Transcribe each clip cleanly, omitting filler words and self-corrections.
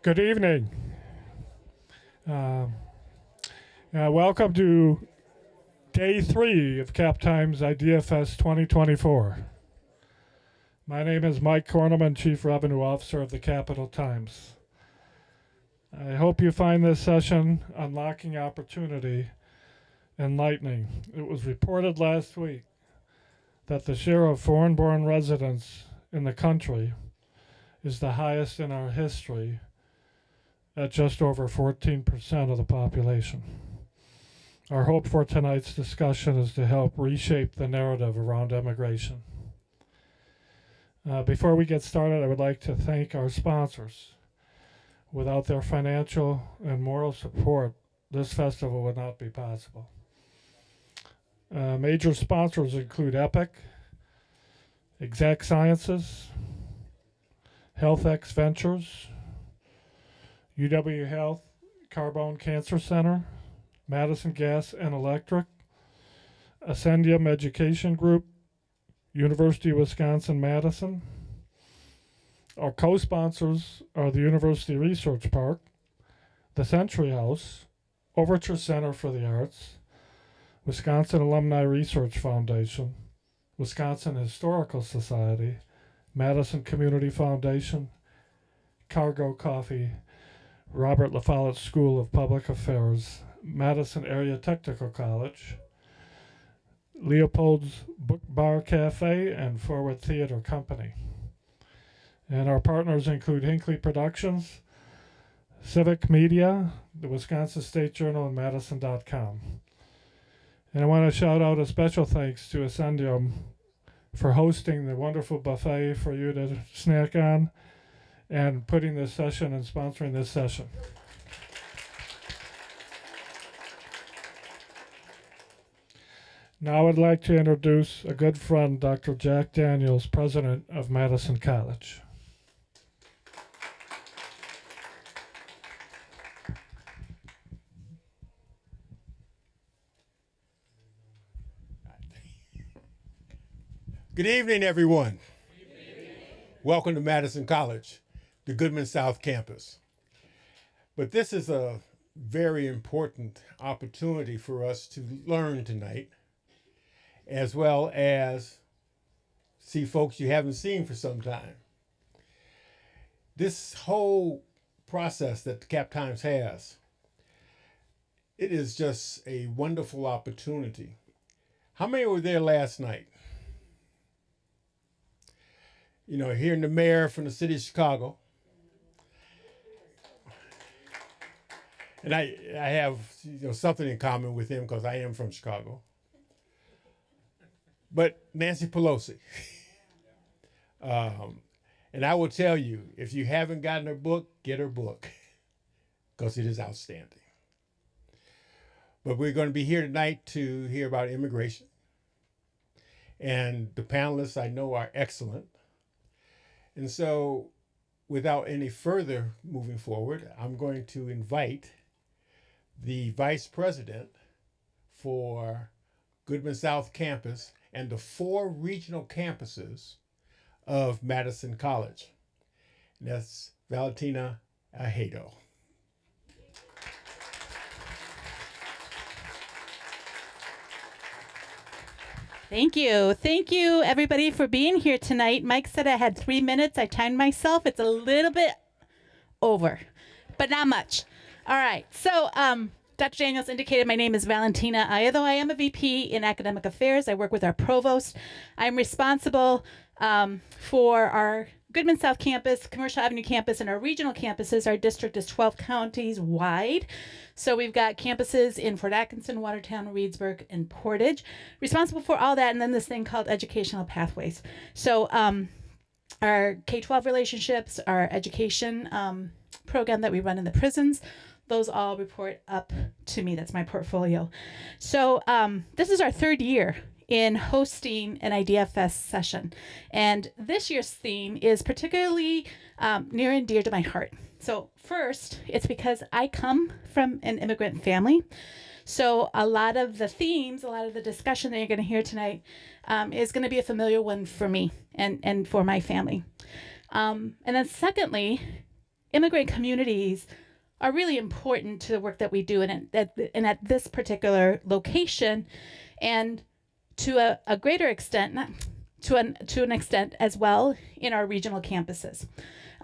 Good evening. Welcome to Day 3 of Cap Times Idea Fest 2024. My name is Mike Korneman, Chief Revenue Officer of the Capital Times. I hope you find this session, Unlocking Opportunity, enlightening. It was reported last week that the share of foreign-born residents in the country is the highest in our history, at just over 14% of the population. Our hope for tonight's discussion is to help reshape the narrative around immigration. Before we get started, I would like to thank our sponsors. Without their financial and moral support, this festival would not be possible. Major sponsors include Epic, Exact Sciences, HealthX Ventures, UW Health Carbone Cancer Center, Madison Gas and Electric, Ascendium Education Group, University of Wisconsin-Madison. Our co-sponsors are the University Research Park, the Century House, Overture Center for the Arts, Wisconsin Alumni Research Foundation, Wisconsin Historical Society, Madison Community Foundation, Cargo Coffee, Robert La Follette School of Public Affairs, Madison Area Technical College, Leopold's Book Bar Cafe, and Forward Theater Company. And our partners include Hinckley Productions, Civic Media, the Wisconsin State Journal, and Madison.com. And I want to shout out a special thanks to Ascendium for hosting the wonderful buffet for you to snack on and putting this session and sponsoring this session. Now I'd like to introduce a good friend, Dr. Jack Daniels, president of Madison College. Good evening, everyone. Good evening. Welcome to Madison College, the Goodman South campus. But this is a very important opportunity for us to learn tonight, as well as see folks you haven't seen for some time. This whole process that the Cap Times has, it is just a wonderful opportunity. How many were there last night? You know, hearing the mayor from the city of Chicago. And I have something in common with him because I am from Chicago. But Nancy Pelosi. And I will tell you, if you haven't gotten her book, get her book because it is outstanding. But we're going to be here tonight to hear about immigration. And the panelists I know are excellent. And so, without any further moving forward, I'm going to invite the vice president for Goodman South campus and the 4 regional campuses of Madison College. And that's Valentina Ajedo. Thank you. Thank you, everybody, for being here tonight. Mike said I had 3 minutes. I timed myself. It's a little bit over, but not much. All right. So Dr. Daniels indicated my name is Valentina Ajedo. I am a VP in Academic Affairs. I work with our provost. I'm responsible for our Goodman South campus, Commercial Avenue campus, and our regional campuses. Our district is 12 counties wide. So we've got campuses in Fort Atkinson, Watertown, Reedsburg, and Portage. Responsible for all that, and then this thing called Educational Pathways. So our K-12 relationships, our education program that we run in the prisons, those all report up to me. That's my portfolio. So this is our 3rd year in hosting an Idea Fest session. And this year's theme is particularly near and dear to my heart. So first, it's because I come from an immigrant family. So a lot of the themes, a lot of the discussion that you're going to hear tonight is going to be a familiar one for me and for my family. And then secondly, immigrant communities are really important to the work that we do, and at this particular location, and to a greater extent, to an extent as well, in our regional campuses,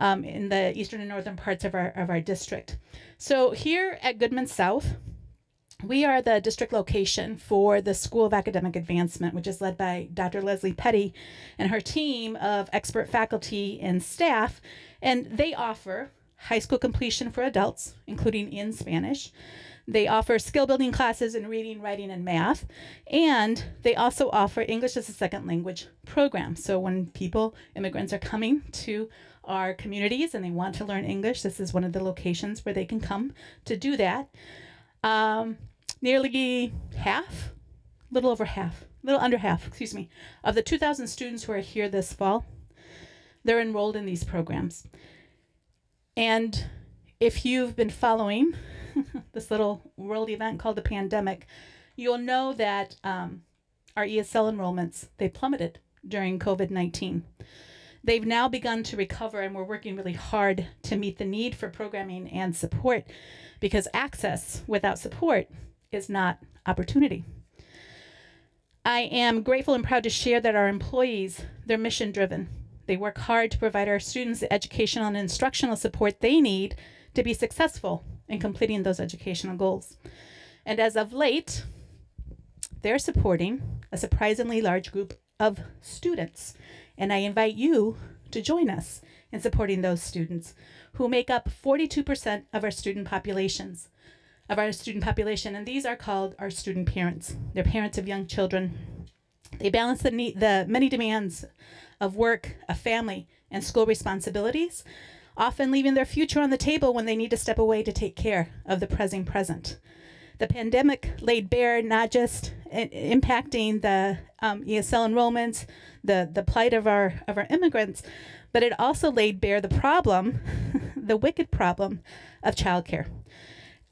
in the eastern and northern parts of our district. So here at Goodman South, we are the district location for the School of Academic Advancement, which is led by Dr. Leslie Petty and her team of expert faculty and staff, and they offer high school completion for adults, including in Spanish. They offer skill building classes in reading, writing, and math, and they also offer English as a second language program. So when immigrants are coming to our communities and they want to learn English, this is one of the locations where they can come to do that. Nearly half, little under half, of the 2,000 students who are here this fall, they're enrolled in these programs. And if you've been following this little world event called the pandemic, you'll know that our ESL enrollments, they plummeted during COVID-19. They've now begun to recover, and we're working really hard to meet the need for programming and support, because access without support is not opportunity. I am grateful and proud to share that our employees, they're mission driven. They work hard to provide our students the educational and instructional support they need to be successful in completing those educational goals. And as of late, they're supporting a surprisingly large group of students. And I invite you to join us in supporting those students, who make up 42% of our student population. And these are called our student parents. They're parents of young children. They balance the many demands of work, a family, and school responsibilities, often leaving their future on the table when they need to step away to take care of the present. The pandemic laid bare not just impacting the ESL enrollments, the plight of our immigrants, but it also laid bare the problem, the wicked problem of childcare.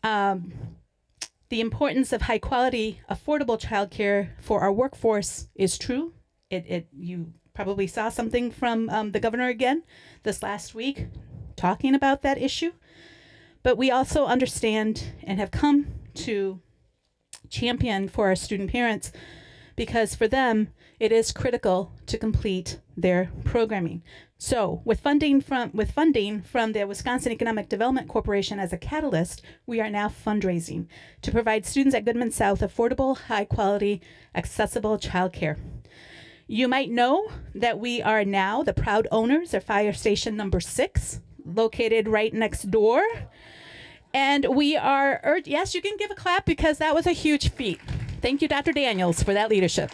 The importance of high quality, affordable childcare for our workforce is true. You probably saw something from the governor again this last week talking about that issue. But we also understand and have come to champion for our student parents, because for them, it is critical to complete their programming. So with funding from the Wisconsin Economic Development Corporation as a catalyst, we are now fundraising to provide students at Goodman South affordable, high quality, accessible childcare. You might know that we are now the proud owners of Fire Station number 6, located right next door. And we are, yes, you can give a clap, because that was a huge feat. Thank you, Dr. Daniels, for that leadership.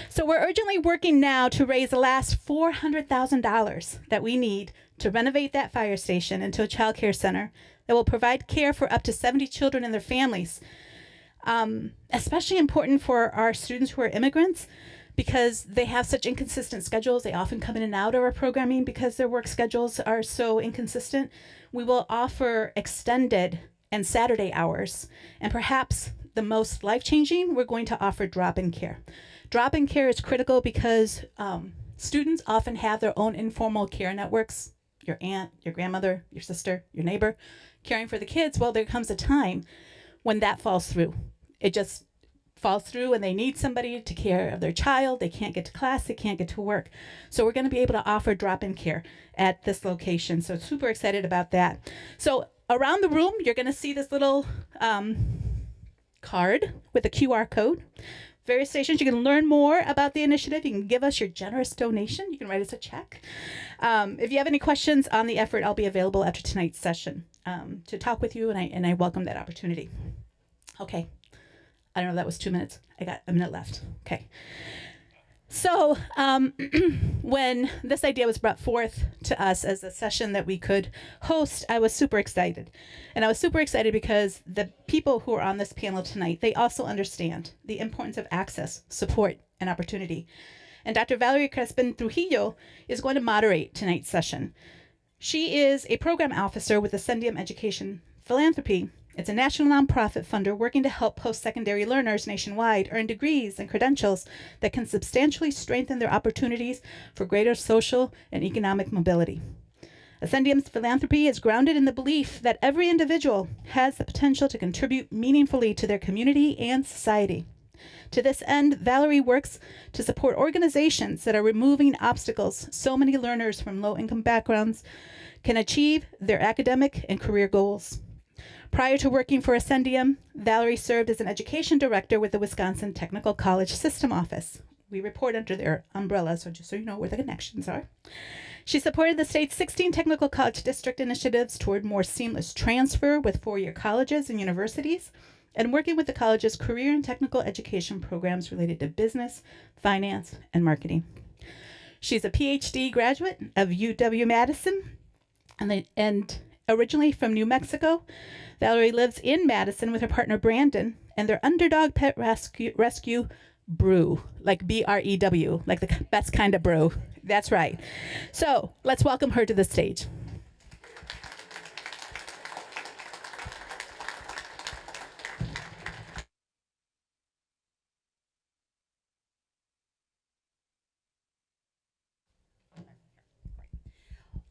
So we're urgently working now to raise the last $400,000 that we need to renovate that fire station into a child care center that will provide care for up to 70 children and their families. Especially important for our students who are immigrants, because they have such inconsistent schedules. They often come in and out of our programming because their work schedules are so inconsistent. We will offer extended and Saturday hours, and perhaps the most life-changing, we're going to offer drop-in care. Drop-in care is critical because students often have their own informal care networks, your aunt, your grandmother, your sister, your neighbor, caring for the kids. Well, there comes a time when that falls through. It just falls through, and they need somebody to take care of their child. They can't get to class, they can't get to work. So we're going to be able to offer drop-in care at this location. So super excited about that. So around the room, you're going to see this little card with a QR code. Various stations, you can learn more about the initiative. You can give us your generous donation. You can write us a check. If you have any questions on the effort, I'll be available after tonight's session to talk with you, and I welcome that opportunity. Okay. I don't know, that was 2 minutes. I got a minute left. Okay. So when this idea was brought forth to us as a session that we could host, I was super excited. And I was super excited because the people who are on this panel tonight, they also understand the importance of access, support, and opportunity. And Dr. Valerie Crespin Trujillo is going to moderate tonight's session. She is a program officer with Ascendium Education Philanthropy. It's a national nonprofit funder working to help post-secondary learners nationwide earn degrees and credentials that can substantially strengthen their opportunities for greater social and economic mobility. Ascendium's philanthropy is grounded in the belief that every individual has the potential to contribute meaningfully to their community and society. To this end, Valerie works to support organizations that are removing obstacles so many learners from low-income backgrounds can achieve their academic and career goals. Prior to working for Ascendium, Valerie served as an education director with the Wisconsin Technical College System Office. We report under their umbrella, so just so you know where the connections are. She supported the state's 16 technical college district initiatives toward more seamless transfer with four-year colleges and universities, and working with the college's career and technical education programs related to business, finance, and marketing. She's a PhD graduate of UW-Madison and originally from New Mexico. Valerie lives in Madison with her partner Brandon and their underdog pet rescue brew, like B-R-E-W, like the best kind of brew. That's right. So let's welcome her to the stage.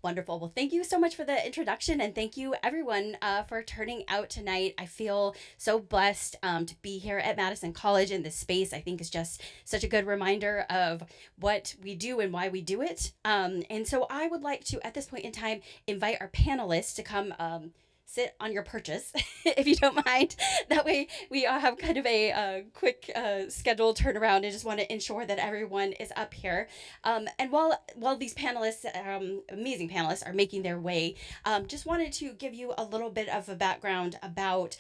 Wonderful. Well, thank you so much for the introduction, and thank you everyone for turning out tonight. I feel so blessed to be here at Madison College in this space. I think is just such a good reminder of what we do and why we do it. And so I would like to, at this point in time, invite our panelists to come sit on your purchase, if you don't mind. That way we have kind of a quick scheduled turnaround. I just want to ensure that everyone is up here. And while these panelists, amazing panelists, are making their way, just wanted to give you a little bit of a background about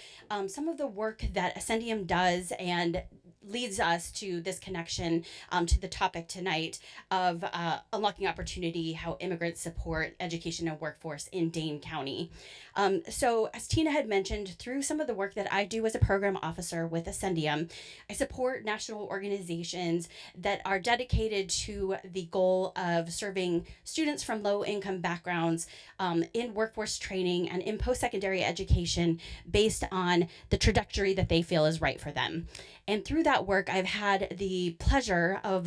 some of the work that Ascendium does and leads us to this connection to the topic tonight of unlocking opportunity, how immigrants support education and workforce in Dane County. So as Tina had mentioned, through some of the work that I do as a program officer with Ascendium, I support national organizations that are dedicated to the goal of serving students from low-income backgrounds in workforce training and in post-secondary education based on the trajectory that they feel is right for them. And through that work, I've had the pleasure of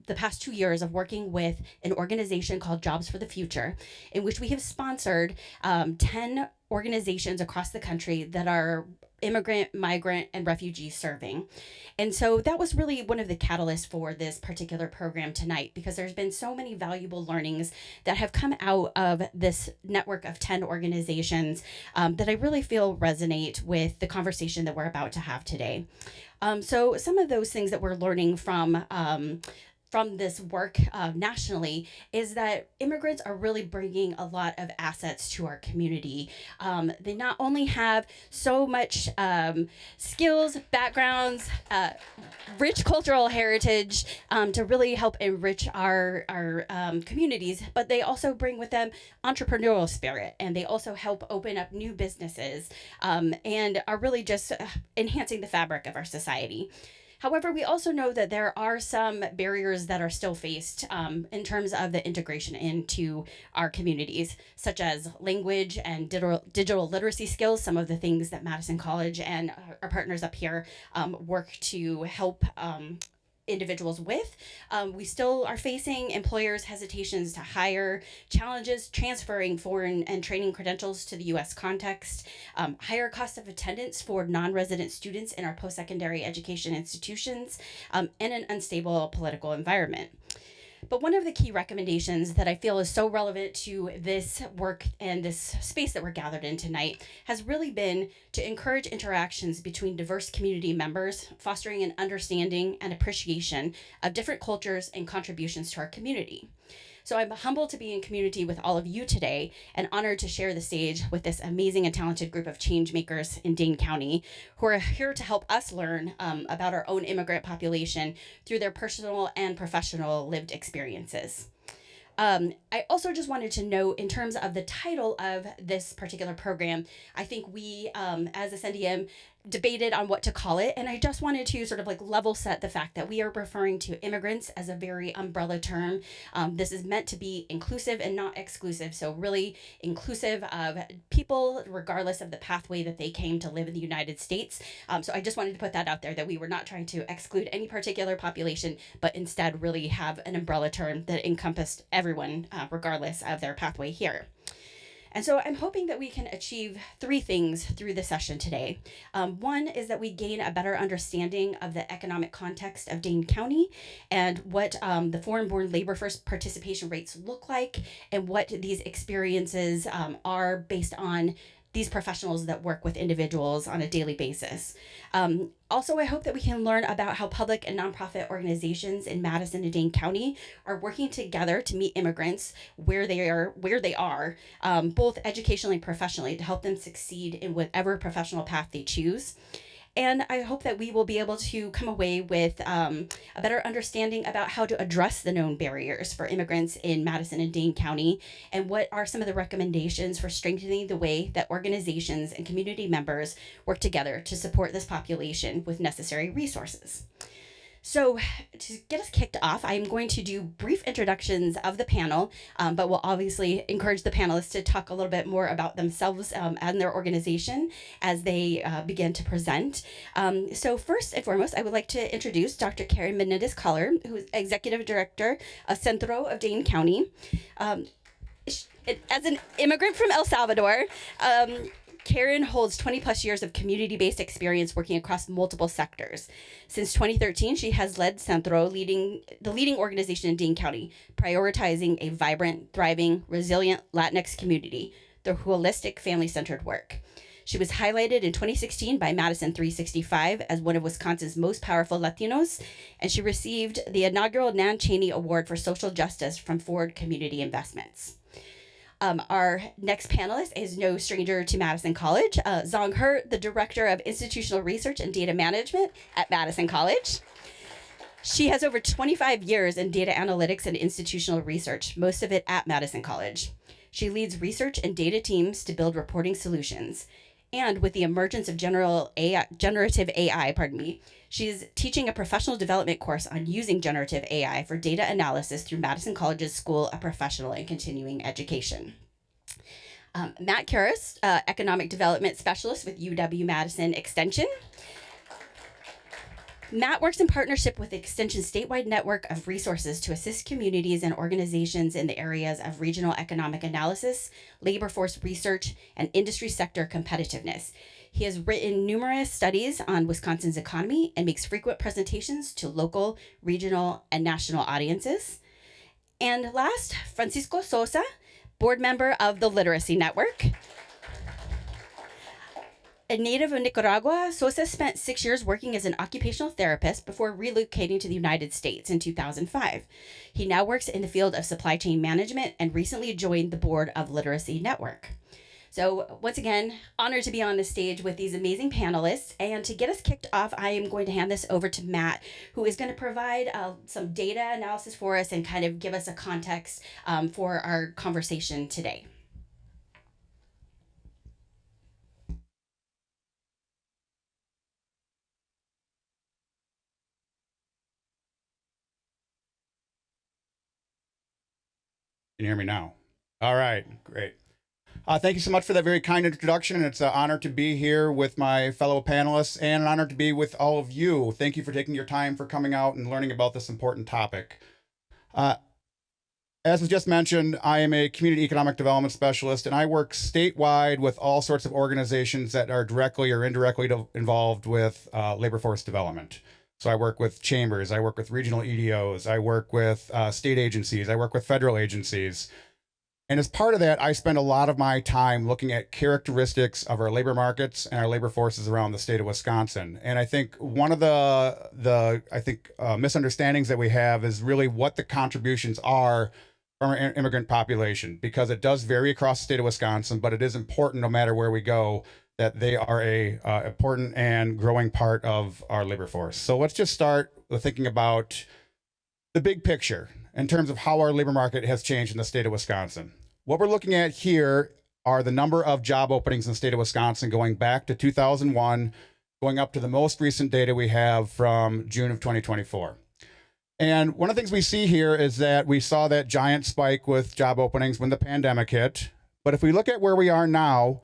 the past 2 years of working with an organization called Jobs for the Future, in which we have sponsored 10 organizations across the country that are immigrant, migrant, and refugee serving. And so that was really one of the catalysts for this particular program tonight, because there's been so many valuable learnings that have come out of this network of 10 organizations that I really feel resonate with the conversation that we're about to have today. So some of those things that we're learning from this work nationally is that immigrants are really bringing a lot of assets to our community. They not only have so much skills, backgrounds, rich cultural heritage to really help enrich our communities, but they also bring with them entrepreneurial spirit, and they also help open up new businesses and are really just enhancing the fabric of our society. However, we also know that there are some barriers that are still faced in terms of the integration into our communities, such as language and digital literacy skills, some of the things that Madison College and our partners up here work to help individuals with. We still are facing employers' hesitations to hire, challenges transferring foreign and training credentials to the U.S. context, higher cost of attendance for non-resident students in our post-secondary education institutions, and an unstable political environment. But one of the key recommendations that I feel is so relevant to this work and this space that we're gathered in tonight has really been to encourage interactions between diverse community members, fostering an understanding and appreciation of different cultures and contributions to our community. So I'm humbled to be in community with all of you today and honored to share the stage with this amazing and talented group of change makers in Dane County who are here to help us learn about our own immigrant population through their personal and professional lived experiences. I also just wanted to note, in terms of the title of this particular program, I think we, as Ascendium, debated on what to call it, and I just wanted to sort of like level set the fact that we are referring to immigrants as a very umbrella term. This is meant to be inclusive and not exclusive, so really inclusive of people regardless of the pathway that they came to live in the United States. So I just wanted to put that out there, that we were not trying to exclude any particular population, but instead really have an umbrella term that encompassed everyone regardless of their pathway here. And so I'm hoping that we can achieve three things through the session today. One is that we gain a better understanding of the economic context of Dane County and what the foreign-born labor force participation rates look like and what these experiences are based on these professionals that work with individuals on a daily basis. Also, I hope that we can learn about how public and nonprofit organizations in Madison and Dane County are working together to meet immigrants where they are, both educationally and professionally, to help them succeed in whatever professional path they choose. And I hope that we will be able to come away with a better understanding about how to address the known barriers for immigrants in Madison and Dane County, and what are some of the recommendations for strengthening the way that organizations and community members work together to support this population with necessary resources. So to get us kicked off, I'm going to do brief introductions of the panel, but we'll obviously encourage the panelists to talk a little bit more about themselves and their organization as they begin to present. So first and foremost, I would like to introduce Dr. Karen Menendez-Collar, who is Executive Director of Centro of Dane County. As an immigrant from El Salvador, Karen holds 20 plus years of community-based experience working across multiple sectors. Since 2013, she has led Centro, the leading organization in Dane County, prioritizing a vibrant, thriving, resilient Latinx community through holistic, family-centered work. She was highlighted in 2016 by Madison 365 as one of Wisconsin's most powerful Latinos, and she received the inaugural Nan Chaney Award for Social Justice from Ford Community Investments. Our next panelist is no stranger to Madison College, Zong He, the Director of Institutional Research and Data Management at Madison College. She has over 25 years in data analytics and institutional research, most of it at Madison College. She leads research and data teams to build reporting solutions. And with the emergence of generative AI, she's teaching a professional development course on using generative AI for data analysis through Madison College's School of Professional and Continuing Education. Matt Karras, Economic Development Specialist with UW-Madison Extension. Matt works in partnership with the Extension's statewide network of resources to assist communities and organizations in the areas of regional economic analysis, labor force research, and industry sector competitiveness. He has written numerous studies on Wisconsin's economy and makes frequent presentations to local, regional, and national audiences. And last, Francisco Sosa, board member of the Literacy Network. A native of Nicaragua, Sosa spent 6 years working as an occupational therapist before relocating to the United States in 2005. He now works in the field of supply chain management and recently joined the board of Literacy Network. So once again, honored to be on the stage with these amazing panelists. And to get us kicked off, I am going to hand this over to Matt, who is going to provide some data analysis for us and kind of give us a context for our conversation today. Can you hear me now? All right, great. Thank you so much for that very kind introduction. It's an honor to be here with my fellow panelists and an honor to be with all of you. Thank you for taking your time for coming out and learning about this important topic. As was just mentioned, I am a community economic development specialist, and I work statewide with all sorts of organizations that are directly or indirectly involved with labor force development. So I work with chambers, I work with regional EDOs, I work with state agencies, I work with federal agencies. And as part of that, I spend a lot of my time looking at characteristics of our labor markets and our labor forces around the state of Wisconsin. And I think one of the misunderstandings that we have is really what the contributions are from our immigrant population, because it does vary across the state of Wisconsin, but it is important no matter where we go that they are a important and growing part of our labor force. So let's just start with thinking about the big picture in terms of how our labor market has changed in the state of Wisconsin. What we're looking at here are the number of job openings in the state of Wisconsin going back to 2001, going up to the most recent data we have from June of 2024. And one of the things we see here is that we saw that giant spike with job openings when the pandemic hit. But if we look at where we are now,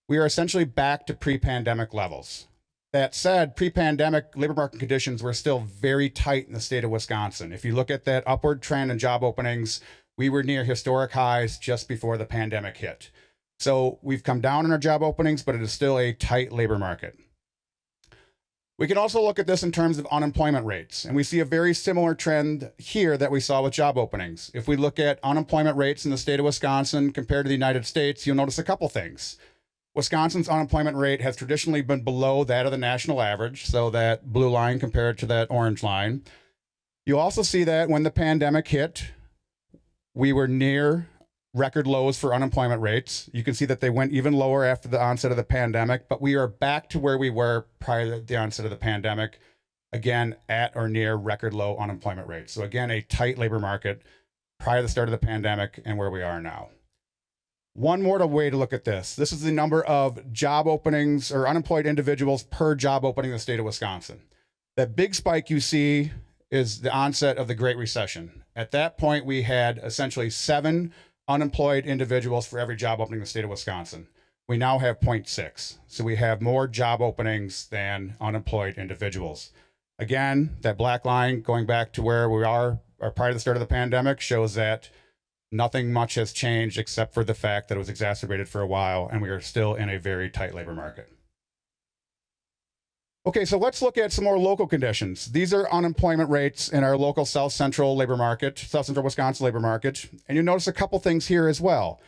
we are essentially back to pre-pandemic levels. That said, pre-pandemic labor market conditions were still very tight in the state of Wisconsin. If you look at that upward trend in job openings, we were near historic highs just before the pandemic hit. So we've come down in our job openings, but it is still a tight labor market. We can also look at this in terms of unemployment rates, and we see a very similar trend here that we saw with job openings. If we look at unemployment rates in the state of Wisconsin compared to the United States, you'll notice a couple things. Wisconsin's unemployment rate has traditionally been below that of the national average, so that blue line compared to that orange line. You'll also see that when the pandemic hit, we were near record lows for unemployment rates. You can see that they went even lower after the onset of the pandemic, but we are back to where we were prior to the onset of the pandemic, again, at or near record low unemployment rates. So again, a tight labor market prior to the start of the pandemic and where we are now. One more way to look at this. This is the number of job openings or unemployed individuals per job opening in the state of Wisconsin. That big spike you see is the onset of the Great Recession. At that point, we had essentially 7 unemployed individuals for every job opening in the state of Wisconsin. We now have 0.6. So we have more job openings than unemployed individuals. Again, that black line going back to where we are or prior to the start of the pandemic shows that nothing much has changed except for the fact that it was exacerbated for a while and we are still in a very tight labor market. Okay, so let's look at some more local conditions. These are unemployment rates in our local South Central labor market, South Central Wisconsin labor market. And you'll notice a couple things here as well.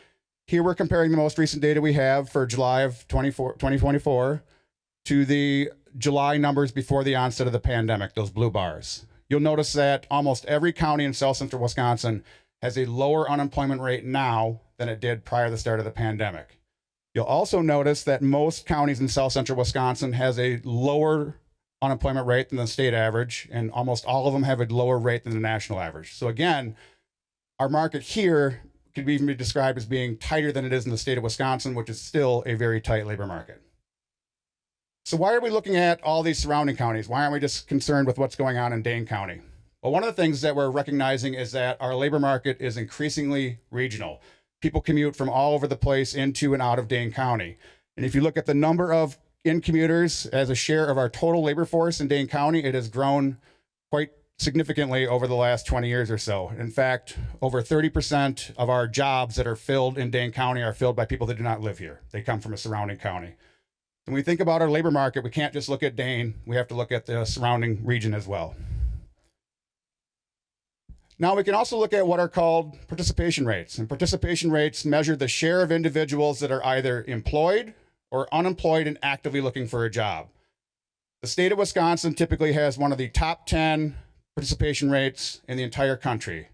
Here we're comparing the most recent data we have for July of 2024 to the July numbers before the onset of the pandemic, those blue bars. You'll notice that almost every county in South Central Wisconsin has a lower unemployment rate now than it did prior to the start of the pandemic. You'll also notice that most counties in South Central Wisconsin has a lower unemployment rate than the state average, and almost all of them have a lower rate than the national average. So again, our market here could even be described as being tighter than it is in the state of Wisconsin, which is still a very tight labor market. So why are we looking at all these surrounding counties? Why aren't we just concerned with what's going on in Dane County? Well, one of the things that we're recognizing is that our labor market is increasingly regional. People commute from all over the place into and out of Dane County. And if you look at the number of in-commuters as a share of our total labor force in Dane County, it has grown quite significantly over the last 20 years or so. In fact, over 30% of our jobs that are filled in Dane County are filled by people that do not live here. They come from a surrounding county. When we think about our labor market, we can't just look at Dane. We have to look at the surrounding region as well. Now we can also look at what are called participation rates. And participation rates measure the share of individuals that are either employed or unemployed and actively looking for a job. The state of Wisconsin typically has one of the top 10 participation rates in the entire country.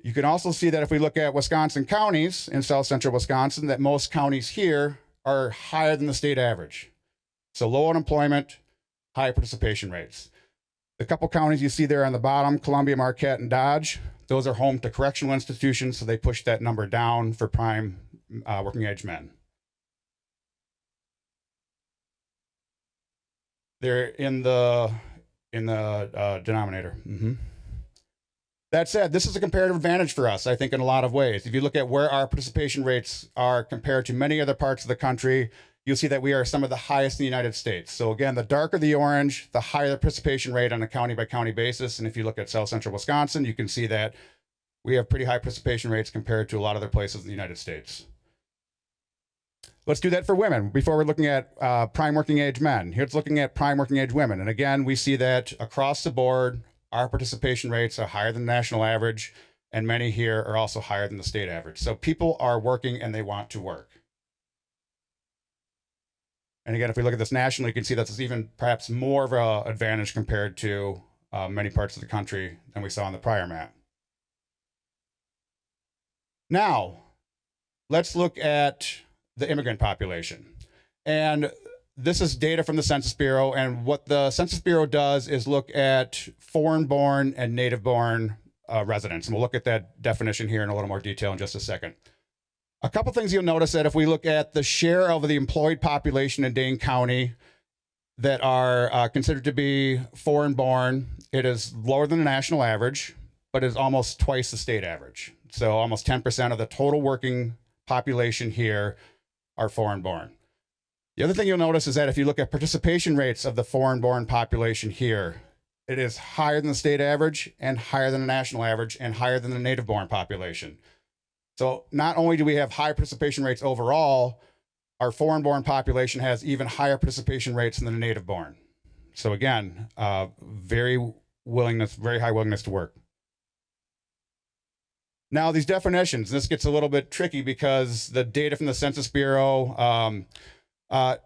You can also see that if we look at Wisconsin counties in South Central Wisconsin, that most counties here are higher than the state average. So low unemployment, high participation rates. The couple counties you see there on the bottom, Columbia, Marquette, and Dodge, those are home to correctional institutions, so they push that number down for prime working age men. They're in the denominator. That said, this is a comparative advantage for us, I think, in a lot of ways. If you look at where our participation rates are compared to many other parts of the country, you'll see that we are some of the highest in the United States. So again, the darker the orange, the higher the participation rate on a county by county basis. And if you look at South Central Wisconsin, you can see that we have pretty high participation rates compared to a lot of other places in the United States. Let's do that for women before we're looking at prime working age men. Here's looking at prime working age women. And again, we see that across the board, our participation rates are higher than the national average, and many here are also higher than the state average. So people are working and they want to work. And again, if we look at this nationally, you can see that's even perhaps more of an advantage compared to many parts of the country than we saw on the prior map. Now, let's look at the immigrant population. And this is data from the Census Bureau. And what the Census Bureau does is look at foreign-born and native-born residents. And we'll look at that definition here in a little more detail in just a second. A couple things you'll notice that if we look at the share of the employed population in Dane County that are considered to be foreign-born, it is lower than the national average, but is almost twice the state average. So almost 10% of the total working population here are foreign-born. The other thing you'll notice is that if you look at participation rates of the foreign-born population here, it is higher than the state average and higher than the national average and higher than the native-born population. So not only do we have high participation rates overall, our foreign-born population has even higher participation rates than the native-born. So again, very high willingness to work. Now these definitions, this gets a little bit tricky because the data from the Census Bureau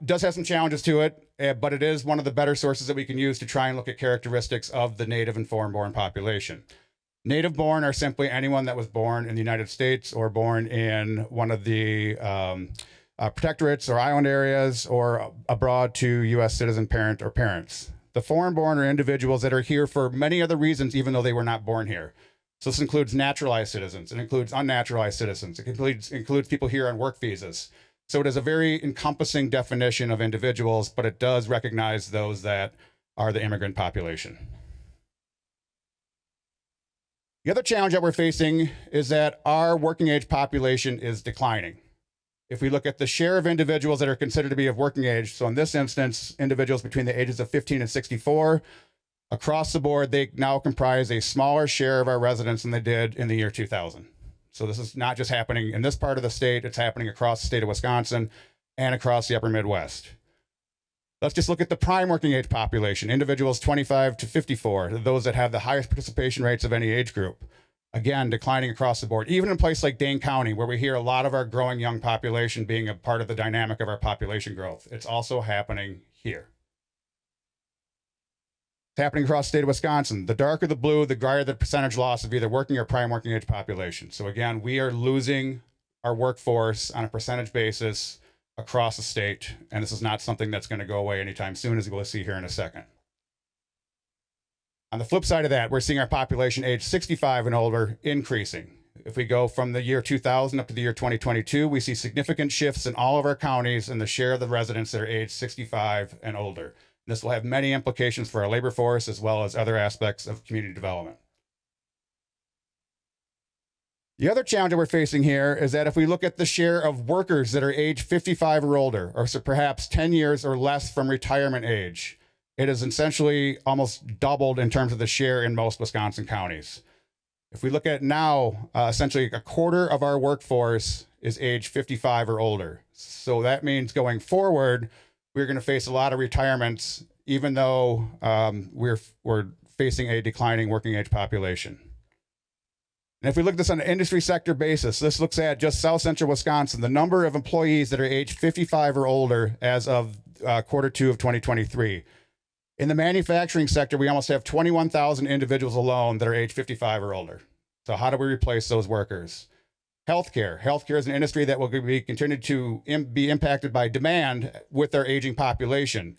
does have some challenges to it, but it is one of the better sources that we can use to try and look at characteristics of the native and foreign-born population. Native-born are simply anyone that was born in the United States or born in one of the protectorates or island areas or abroad to U.S. citizen parent or parents. The foreign-born are individuals that are here for many other reasons, even though they were not born here. So this includes naturalized citizens. It includes unnaturalized citizens. It includes people here on work visas. So it is a very encompassing definition of individuals, but it does recognize those that are the immigrant population. The other challenge that we're facing is that our working age population is declining. If we look at the share of individuals that are considered to be of working age, so in this instance, individuals between the ages of 15 and 64, across the board, they now comprise a smaller share of our residents than they did in the year 2000. So this is not just happening in this part of the state, it's happening across the state of Wisconsin and across the upper Midwest. Let's just look at the prime working age population, individuals 25 to 54, those that have the highest participation rates of any age group. Again, declining across the board, even in a place like Dane County, where we hear a lot of our growing young population being a part of the dynamic of our population growth. It's also happening here. It's happening across the state of Wisconsin. The darker the blue, the greater the percentage loss of either working or prime working age population. So again, we are losing our workforce on a percentage basis across the state, and this is not something that's going to go away anytime soon, as we'll see here in a second. On the flip side of that, we're seeing our population age 65 and older increasing. If we go from the year 2000 up to the year 2022, we see significant shifts in all of our counties in the share of the residents that are age 65 and older. This will have many implications for our labor force as well as other aspects of community development. The other challenge that we're facing here is that if we look at the share of workers that are age 55 or older, or so perhaps 10 years or less from retirement age, it is essentially almost doubled in terms of the share in most Wisconsin counties. If we look at it now, essentially a quarter of our workforce is age 55 or older. So that means going forward, we're going to face a lot of retirements, even though we're facing a declining working age population. And if we look at this on an industry sector basis, this looks at just South Central Wisconsin, the number of employees that are age 55 or older as of quarter 2 of 2023. In the manufacturing sector, we almost have 21,000 individuals alone that are age 55 or older. So how do we replace those workers? Healthcare. Healthcare is an industry that will be continued to be impacted by demand with our aging population.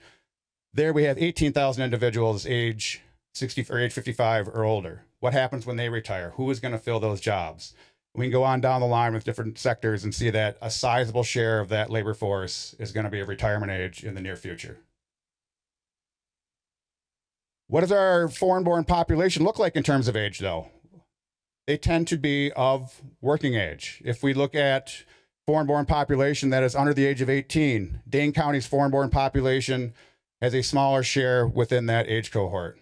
There we have 18,000 individuals age 60 or age 55 or older. What happens when they retire? Who is going to fill those jobs? We can go on down the line with different sectors and see that a sizable share of that labor force is going to be of retirement age in the near future. What does our foreign-born population look like in terms of age, though? They tend to be of working age. If we look at foreign-born population that is under the age of 18, Dane County's foreign-born population has a smaller share within that age cohort.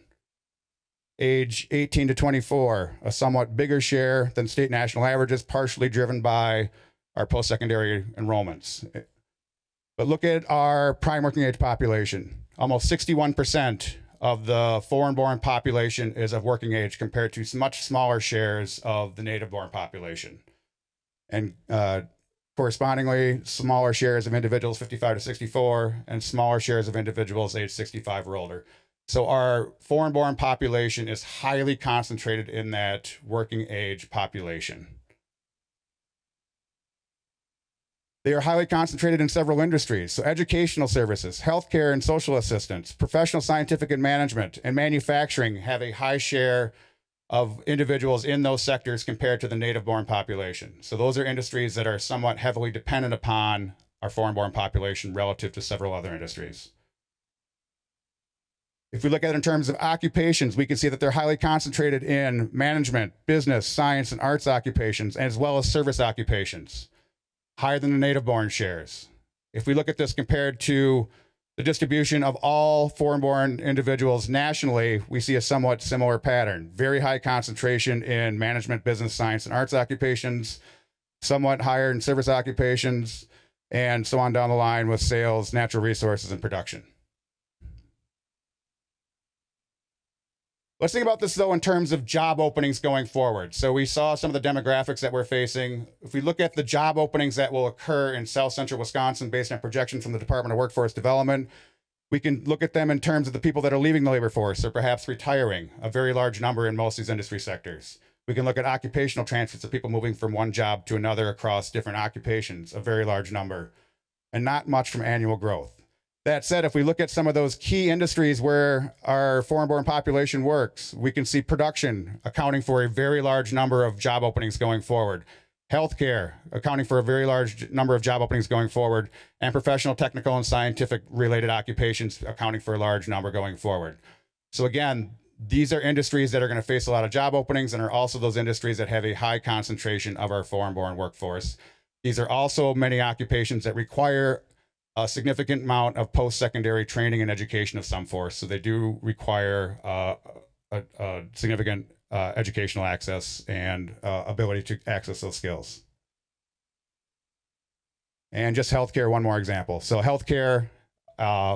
Age 18 to 24, a somewhat bigger share than state national averages, partially driven by our post-secondary enrollments. But look at our prime working age population. Almost 61% of the foreign-born population is of working age compared to much smaller shares of the native-born population. And correspondingly, smaller shares of individuals 55 to 64 and smaller shares of individuals age 65 or older. So our foreign-born population is highly concentrated in that working age population. They are highly concentrated in several industries. So educational services, healthcare and social assistance, professional scientific and management, and manufacturing have a high share of individuals in those sectors compared to the native-born population. So those are industries that are somewhat heavily dependent upon our foreign-born population relative to several other industries. If we look at it in terms of occupations, we can see that they're highly concentrated in management, business, science, and arts occupations, as well as service occupations, higher than the native-born shares. If we look at this compared to the distribution of all foreign-born individuals nationally, we see a somewhat similar pattern. Very high concentration in management, business, science, and arts occupations, somewhat higher in service occupations, and so on down the line with sales, natural resources, and production. Let's think about this, though, in terms of job openings going forward. So we saw some of the demographics that we're facing. If we look at the job openings that will occur in South Central Wisconsin based on projections from the Department of Workforce Development, we can look at them in terms of the people that are leaving the labor force or perhaps retiring, a very large number in most of these industry sectors. We can look at occupational transfers of people moving from one job to another across different occupations, a very large number, and not much from annual growth. That said, if we look at some of those key industries where our foreign-born population works, we can see production accounting for a very large number of job openings going forward, healthcare accounting for a very large number of job openings going forward, and professional, technical, and scientific related occupations accounting for a large number going forward. So again, these are industries that are going to face a lot of job openings and are also those industries that have a high concentration of our foreign-born workforce. These are also many occupations that require a significant amount of post-secondary training and education of some force. So they do require a significant educational access and ability to access those skills. And just healthcare, one more example. So healthcare,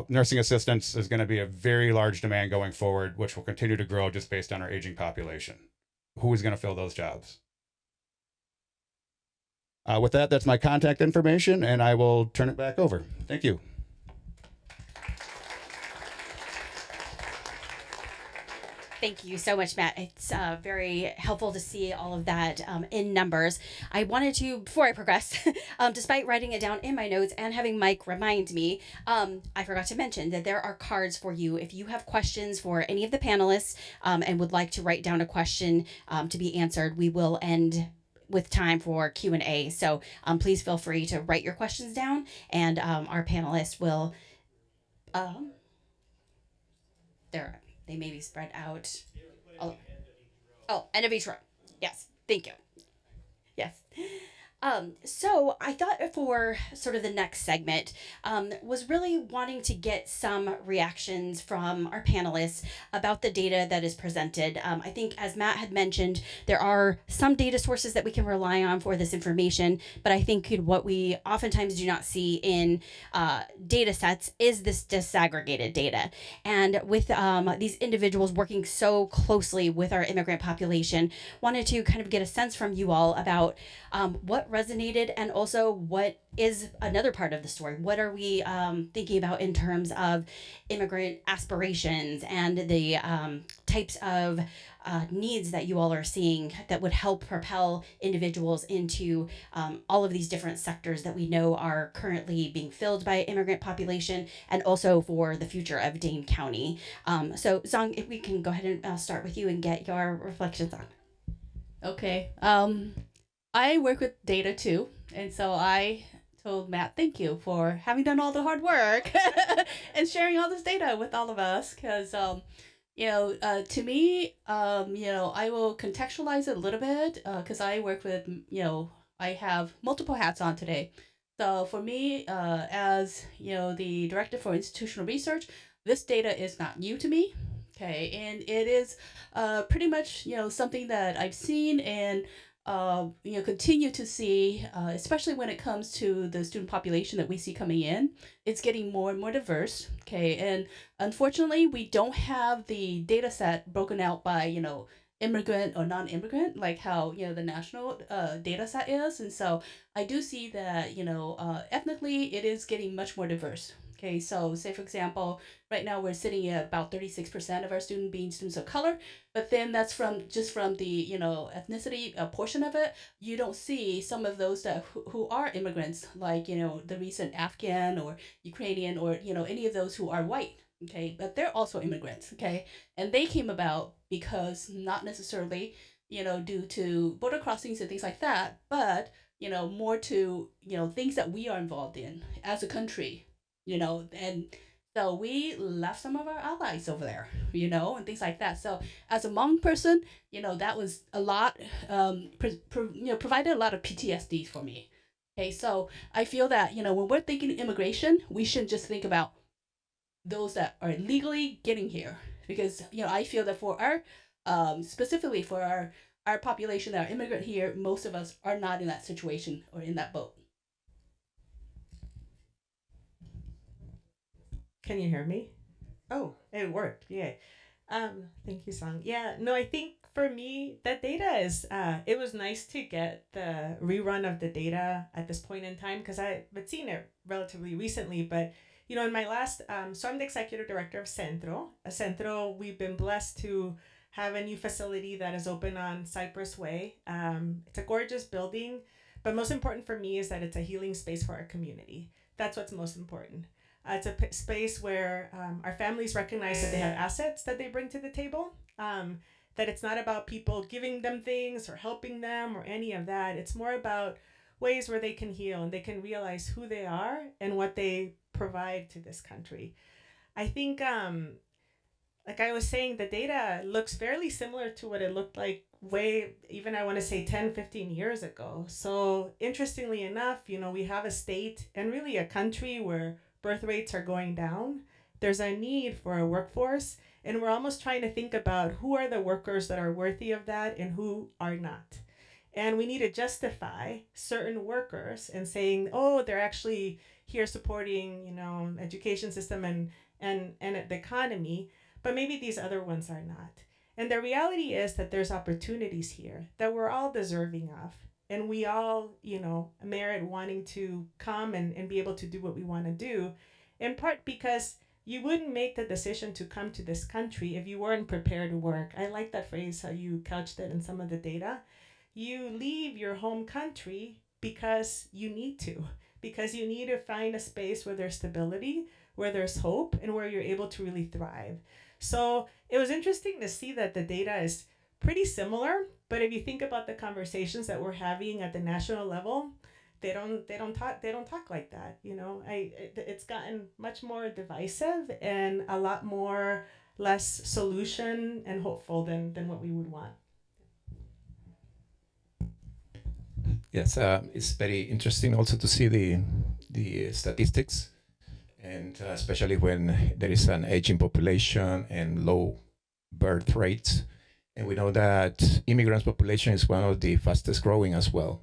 nursing assistants is going to be a very large demand going forward, which will continue to grow just based on our aging population. Who is going to fill those jobs? With that, that's my contact information, and I will turn it back over. Thank you. Thank you so much, Matt. It's very helpful to see all of that in numbers. I wanted to, before I progress, despite writing it down in my notes and having Mike remind me, I forgot to mention that there are cards for you. If you have questions for any of the panelists and would like to write down a question to be answered, we will end with time for Q&A. So please feel free to write your questions down, and our panelists will, they may be spread out. End of each row. Yes, thank you. Yes. So I thought for sort of the next segment was really wanting to get some reactions from our panelists about the data that is presented. I think, as Matt had mentioned, there are some data sources that we can rely on for this information, but I think what we oftentimes do not see in data sets is this disaggregated data. And with these individuals working so closely with our immigrant population, wanted to kind of get a sense from you all about what resonated and also what is another part of the story. What are we thinking about in terms of immigrant aspirations and the types of needs that you all are seeing that would help propel individuals into all of these different sectors that we know are currently being filled by immigrant population, and also for the future of Dane County. So Zong, if we can go ahead and start with you and get your reflections on. Okay. I work with data too, and so I told Matt, thank you for having done all the hard work and sharing all this data with all of us, because to me, I will contextualize it a little bit, because I work with, I have multiple hats on today. So for me, as the director for institutional research, this data is not new to me. Okay, and it is pretty much something that I've seen and continue to see, especially when it comes to the student population that we see coming in. It's getting more and more diverse. Okay, and unfortunately, we don't have the data set broken out by immigrant or non-immigrant like how the national data set is, and so I do see that ethnically it is getting much more diverse. Okay, so say for example, right now we're sitting at about 36% of our students being students of color, but then that's from the ethnicity portion of it. You don't see some of those that who are immigrants, like the recent Afghan or Ukrainian or any of those who are white. Okay, but they're also immigrants. Okay, and they came about because not necessarily due to border crossings and things like that, but more to things that we are involved in as a country. And so we left some of our allies over there, and things like that. So as a Hmong person, that was a lot, provided a lot of PTSD for me. Okay, so I feel that, when we're thinking immigration, we shouldn't just think about those that are legally getting here, because, I feel that for our, specifically for our population that are immigrant here, most of us are not in that situation or in that boat. Can you hear me? Oh, it worked. Yeah. Thank you, Song. Yeah, no, I think for me, that data is, it was nice to get the rerun of the data at this point in time because I've seen it relatively recently. But, you know, in my last, so I'm the executive director of Centro. Centro, we've been blessed to have a new facility that is open on Cypress Way. It's a gorgeous building, but most important for me is that it's a healing space for our community. That's what's most important. It's a space where our families recognize that they have assets that they bring to the table, that it's not about people giving them things or helping them or any of that. It's more about ways where they can heal and they can realize who they are and what they provide to this country. I think, like I was saying, the data looks fairly similar to what it looked like even I want to say 10, 15 years ago. So interestingly enough, you know, we have a state and really a country where birth rates are going down. There's a need for a workforce, and we're almost trying to think about who are the workers that are worthy of that and who are not. And we need to justify certain workers and saying, oh, they're actually here supporting, you know, education system and the economy, but maybe these other ones are not. And the reality is that there's opportunities here that we're all deserving of. And we all, you know, merit wanting to come and be able to do what we want to do, in part because you wouldn't make the decision to come to this country if you weren't prepared to work. I like that phrase, how you couched it in some of the data. You leave your home country because you need to find a space where there's stability, where there's hope, and where you're able to really thrive. So it was interesting to see that the data is pretty similar, but if you think about the conversations that we're having at the national level, they don't talk like that. You know, it's gotten much more divisive and a lot more less solution and hopeful than what we would want. Yes, it's very interesting also to see the statistics, and especially when there is an aging population and low birth rates. And we know that immigrants population is one of the fastest growing as well.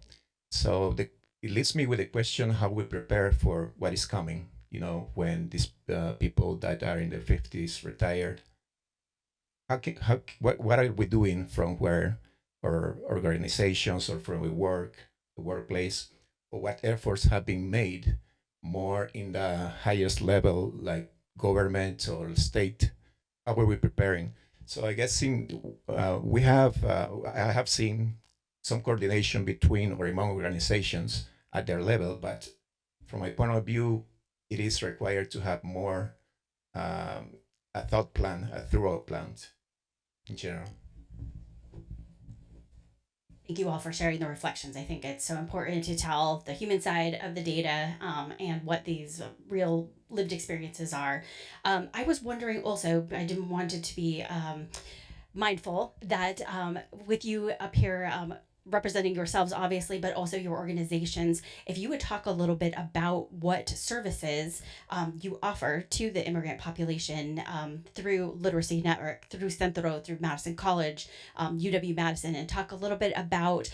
So it leads me with the question how we prepare for what is coming, you know, when these people that are in their 50s retired. What are we doing from where our organizations or from the workplace, or what efforts have been made more in the highest level, like government or state? How are we preparing? So I guess I have seen some coordination between or among organizations at their level, but from my point of view, it is required to have more a thought plan, a thorough plan in general. Thank you all for sharing the reflections. I think it's so important to tell the human side of the data and what these real lived experiences are. I was wondering also, I didn't want it to be mindful that with you up here representing yourselves, obviously, but also your organizations, if you would talk a little bit about what services you offer to the immigrant population through Literacy Network, through Centro, through Madison College, UW-Madison, and talk a little bit about,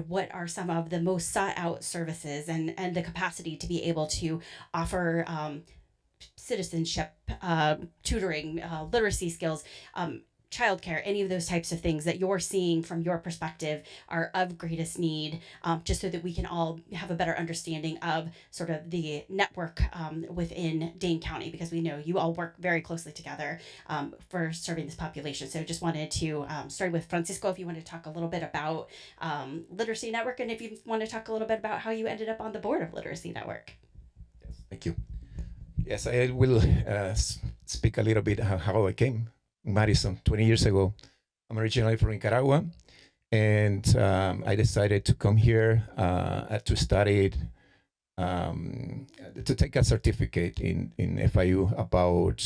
what are some of the most sought out services and the capacity to be able to offer citizenship, tutoring, literacy skills, childcare, any of those types of things that you're seeing from your perspective are of greatest need, just so that we can all have a better understanding of sort of the network within Dane County, because we know you all work very closely together for serving this population. So just wanted to start with Francisco, if you want to talk a little bit about Literacy Network, and if you want to talk a little bit about how you ended up on the board of Literacy Network. Yes, thank you. Yes, I will speak a little bit how I came Madison 20 years ago. I'm originally from Nicaragua, and I decided to come here to study, to take a certificate in FIU about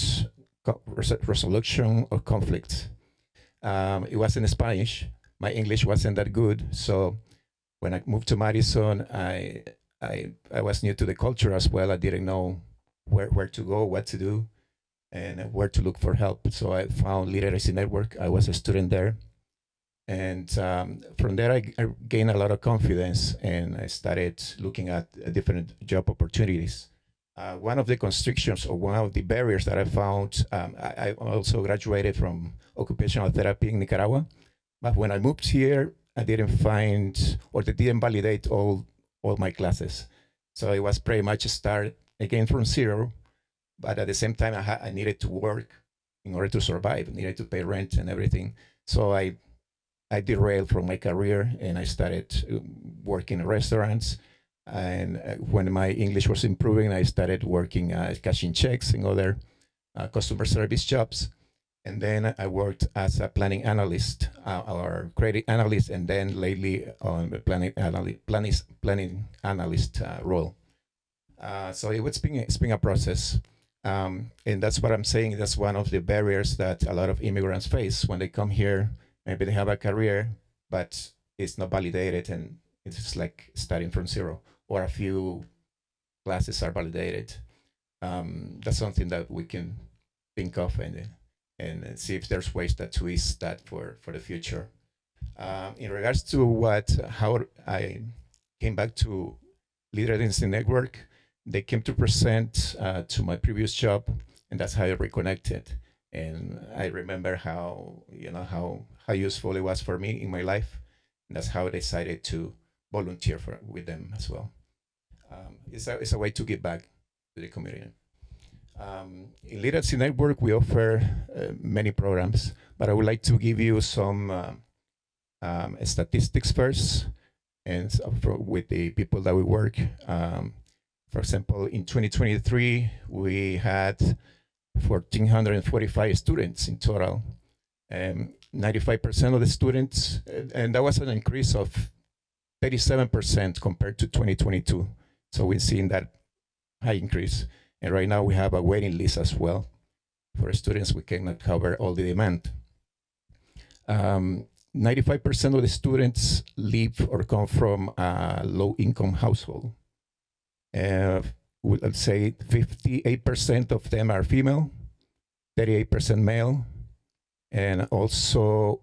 resolution of conflict. It was in Spanish. My English wasn't that good, so when I moved to Madison, I was new to the culture as well. I didn't know where to go, what to do, and where to look for help. So I found Literacy Network. I was a student there, And from there, I gained a lot of confidence, and I started looking at different job opportunities. One of the constrictions, or one of the barriers that I found, I also graduated from occupational therapy in Nicaragua, but when I moved here, I didn't find, or they didn't validate all my classes. So it was pretty much a start again from zero, but at the same time, I needed to work in order to survive, I needed to pay rent and everything. So I derailed from my career, and I started working in restaurants. And when my English was improving, I started working cashing checks and other customer service jobs. And then I worked as a planning analyst or credit analyst, and then lately on the planning analyst role. So it's been a process. And that's what I'm saying. That's one of the barriers that a lot of immigrants face when they come here. Maybe they have a career, but it's not validated, and it's just like starting from zero, or a few classes are validated. That's something that we can think of and see if there's ways that to ease that for the future. In regards to how I came back to Literacy Network, they came to present to my previous job, and that's how I reconnected. And I remember how useful it was for me in my life. And that's how I decided to volunteer with them as well. It's a way to give back to the community. In Literacy Network, we offer many programs, but I would like to give you some statistics first, and with the people that we work. For example, in 2023, we had 1,445 students in total. 95% of the students, and that was an increase of 37% compared to 2022. So we've seen that high increase. And right now we have a waiting list as well. For students, we cannot cover all the demand. 95% of the students live or come from a low-income household. Let's say 58% of them are female, 38% male, and also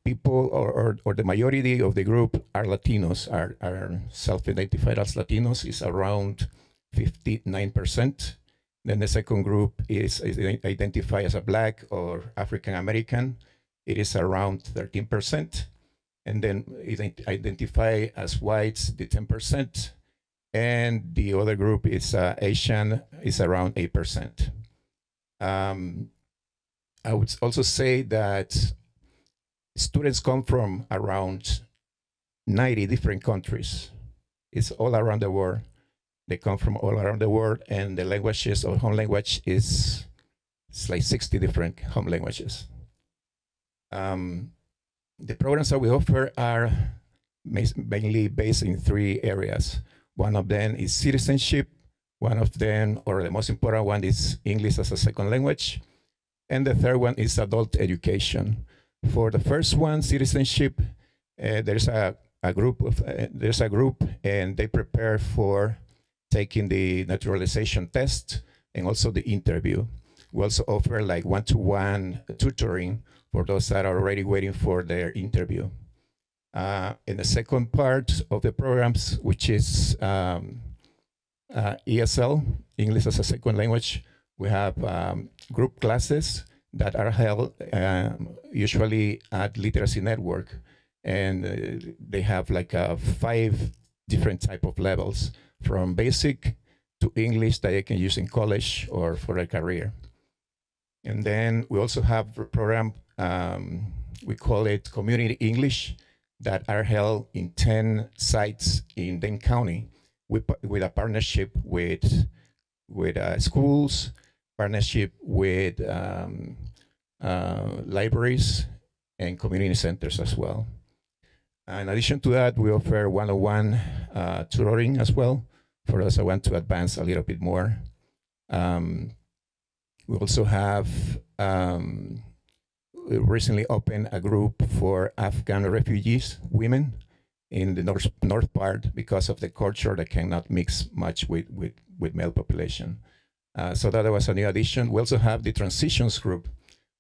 people or the majority of the group are Latinos, are self-identified as Latinos, is around 59%. Then the second group is identified as a Black or African American. It is around 13%. And then identify as whites, the 10%. And the other group is Asian, is around 8%. I would also say that students come from around 90 different countries. It's all around the world. They come from all around the world, and the languages or home language it's like 60 different home languages. The programs that we offer are mainly based in 3 areas. One of them is citizenship. One of them, or the most important one, is English as a second language. And the third one is adult education. For the first one, citizenship, there's a group, and they prepare for taking the naturalization test and also the interview. We also offer like one-to-one tutoring for those that are already waiting for their interview. In the second part of the programs, which is ESL, English as a second language, we have group classes that are held usually at Literacy Network, and they have like 5 different type of levels, from basic to English that they can use in college or for a career. And then we also have a program, we call it Community English, that are held in 10 sites in Dane County with a partnership with schools, partnership with libraries and community centers as well. In addition to that, we offer one-on-one tutoring as well for those that want to advance a little bit more. We also have we recently opened a group for Afghan refugees, women, in the north part because of the culture that cannot mix much with male population. So that was a new addition. We also have the transitions group,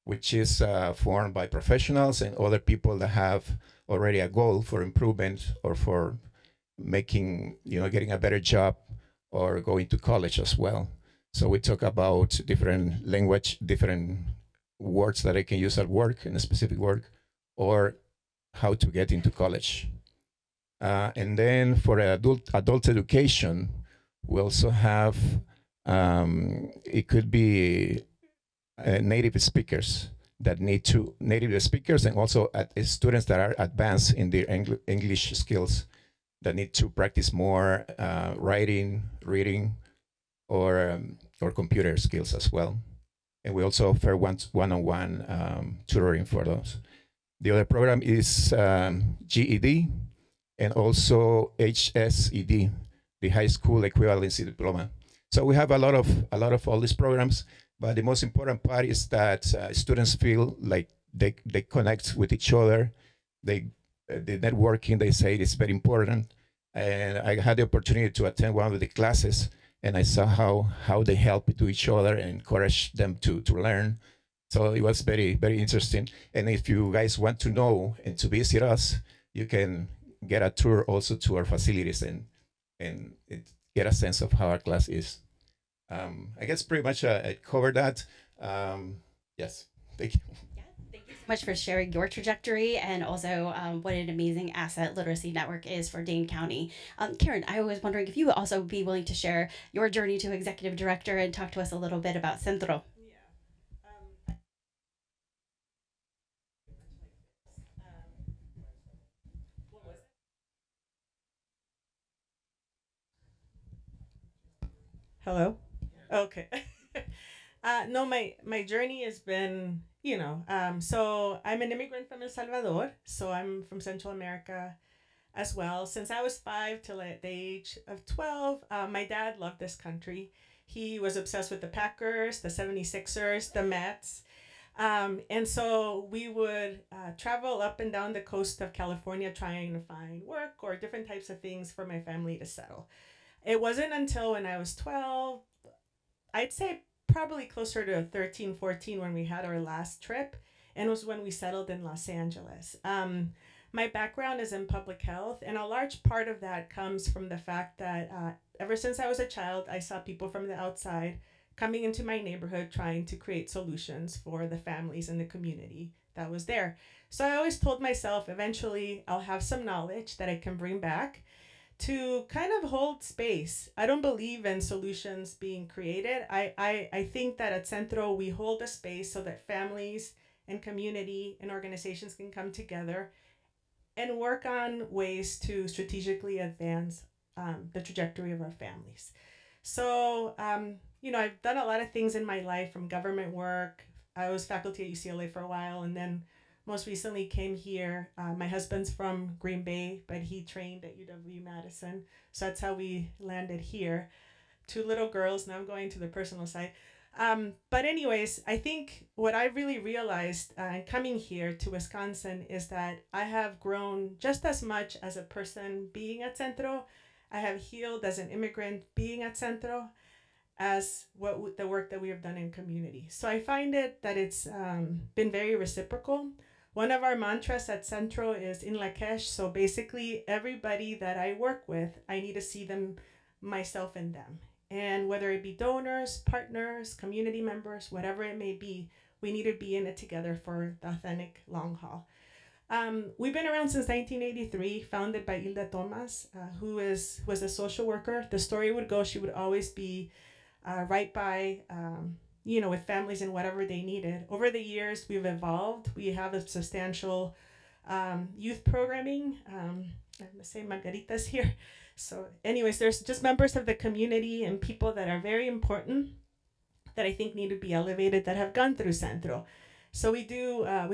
which is formed by professionals and other people that have already a goal for improvement or for making, getting a better job or going to college as well. So we talk about different language, different words that I can use at work, in a specific work, or how to get into college. And then for adult education, we also have, it could be native speakers that native speakers, and also students that are advanced in their English skills that need to practice more writing, reading, or computer skills as well. And we also offer one-on-one tutoring for those. The other program is GED and also HSED, the high school equivalency diploma. So we have a lot of all these programs, but the most important part is that students feel like they connect with each other. The networking, they say, is very important. And I had the opportunity to attend one of the classes, and I saw how they help to each other and encourage them to learn. So it was very, very interesting. And if you guys want to know and to visit us, you can get a tour also to our facilities and get a sense of how our class is. I guess pretty much I covered that. Yes, thank you. Yeah, thank you so much for sharing your trajectory and also what an amazing asset Literacy Network is for Dane County. Karen, I was wondering if you would also be willing to share your journey to executive director and talk to us a little bit about Centro. Hello? Okay. No, my journey has been, so I'm an immigrant from El Salvador. So I'm from Central America as well. Since I was 5 till at the age of 12, my dad loved this country. He was obsessed with the Packers, the 76ers, the Mets. And so we would travel up and down the coast of California trying to find work or different types of things for my family to settle. It wasn't until when I was 12, I'd say probably closer to 13, 14 when we had our last trip, and it was when we settled in Los Angeles. My background is in public health, and a large part of that comes from the fact that ever since I was a child, I saw people from the outside coming into my neighborhood trying to create solutions for the families in the community that was there. So I always told myself eventually I'll have some knowledge that I can bring back to kind of hold space. I don't believe in solutions being created. I think that at Centro we hold a space so that families and community and organizations can come together and work on ways to strategically advance the trajectory of our families. So, I've done a lot of things in my life, from government work. I was faculty at UCLA for a while, and then most recently came here. My husband's from Green Bay, but he trained at UW-Madison. So that's how we landed here. 2 little girls. Now I'm going to the personal side. But anyways, I think what I really realized coming here to Wisconsin is that I have grown just as much as a person being at Centro. I have healed as an immigrant being at Centro as the work that we have done in community. So I find it that it's been very reciprocal. One of our mantras at Centro is in Lakesh. So basically everybody that I work with, I need to see them, myself in them. And whether it be donors, partners, community members, whatever it may be, we need to be in it together for the authentic long haul. We've been around since 1983, founded by Hilda Thomas, who was a social worker. The story would go, she would always be right by, with families and whatever they needed. Over the years, we've evolved. We have a substantial youth programming. I'm the same Margaritas here. So anyways, there's just members of the community and people that are very important that I think need to be elevated that have gone through Centro. So we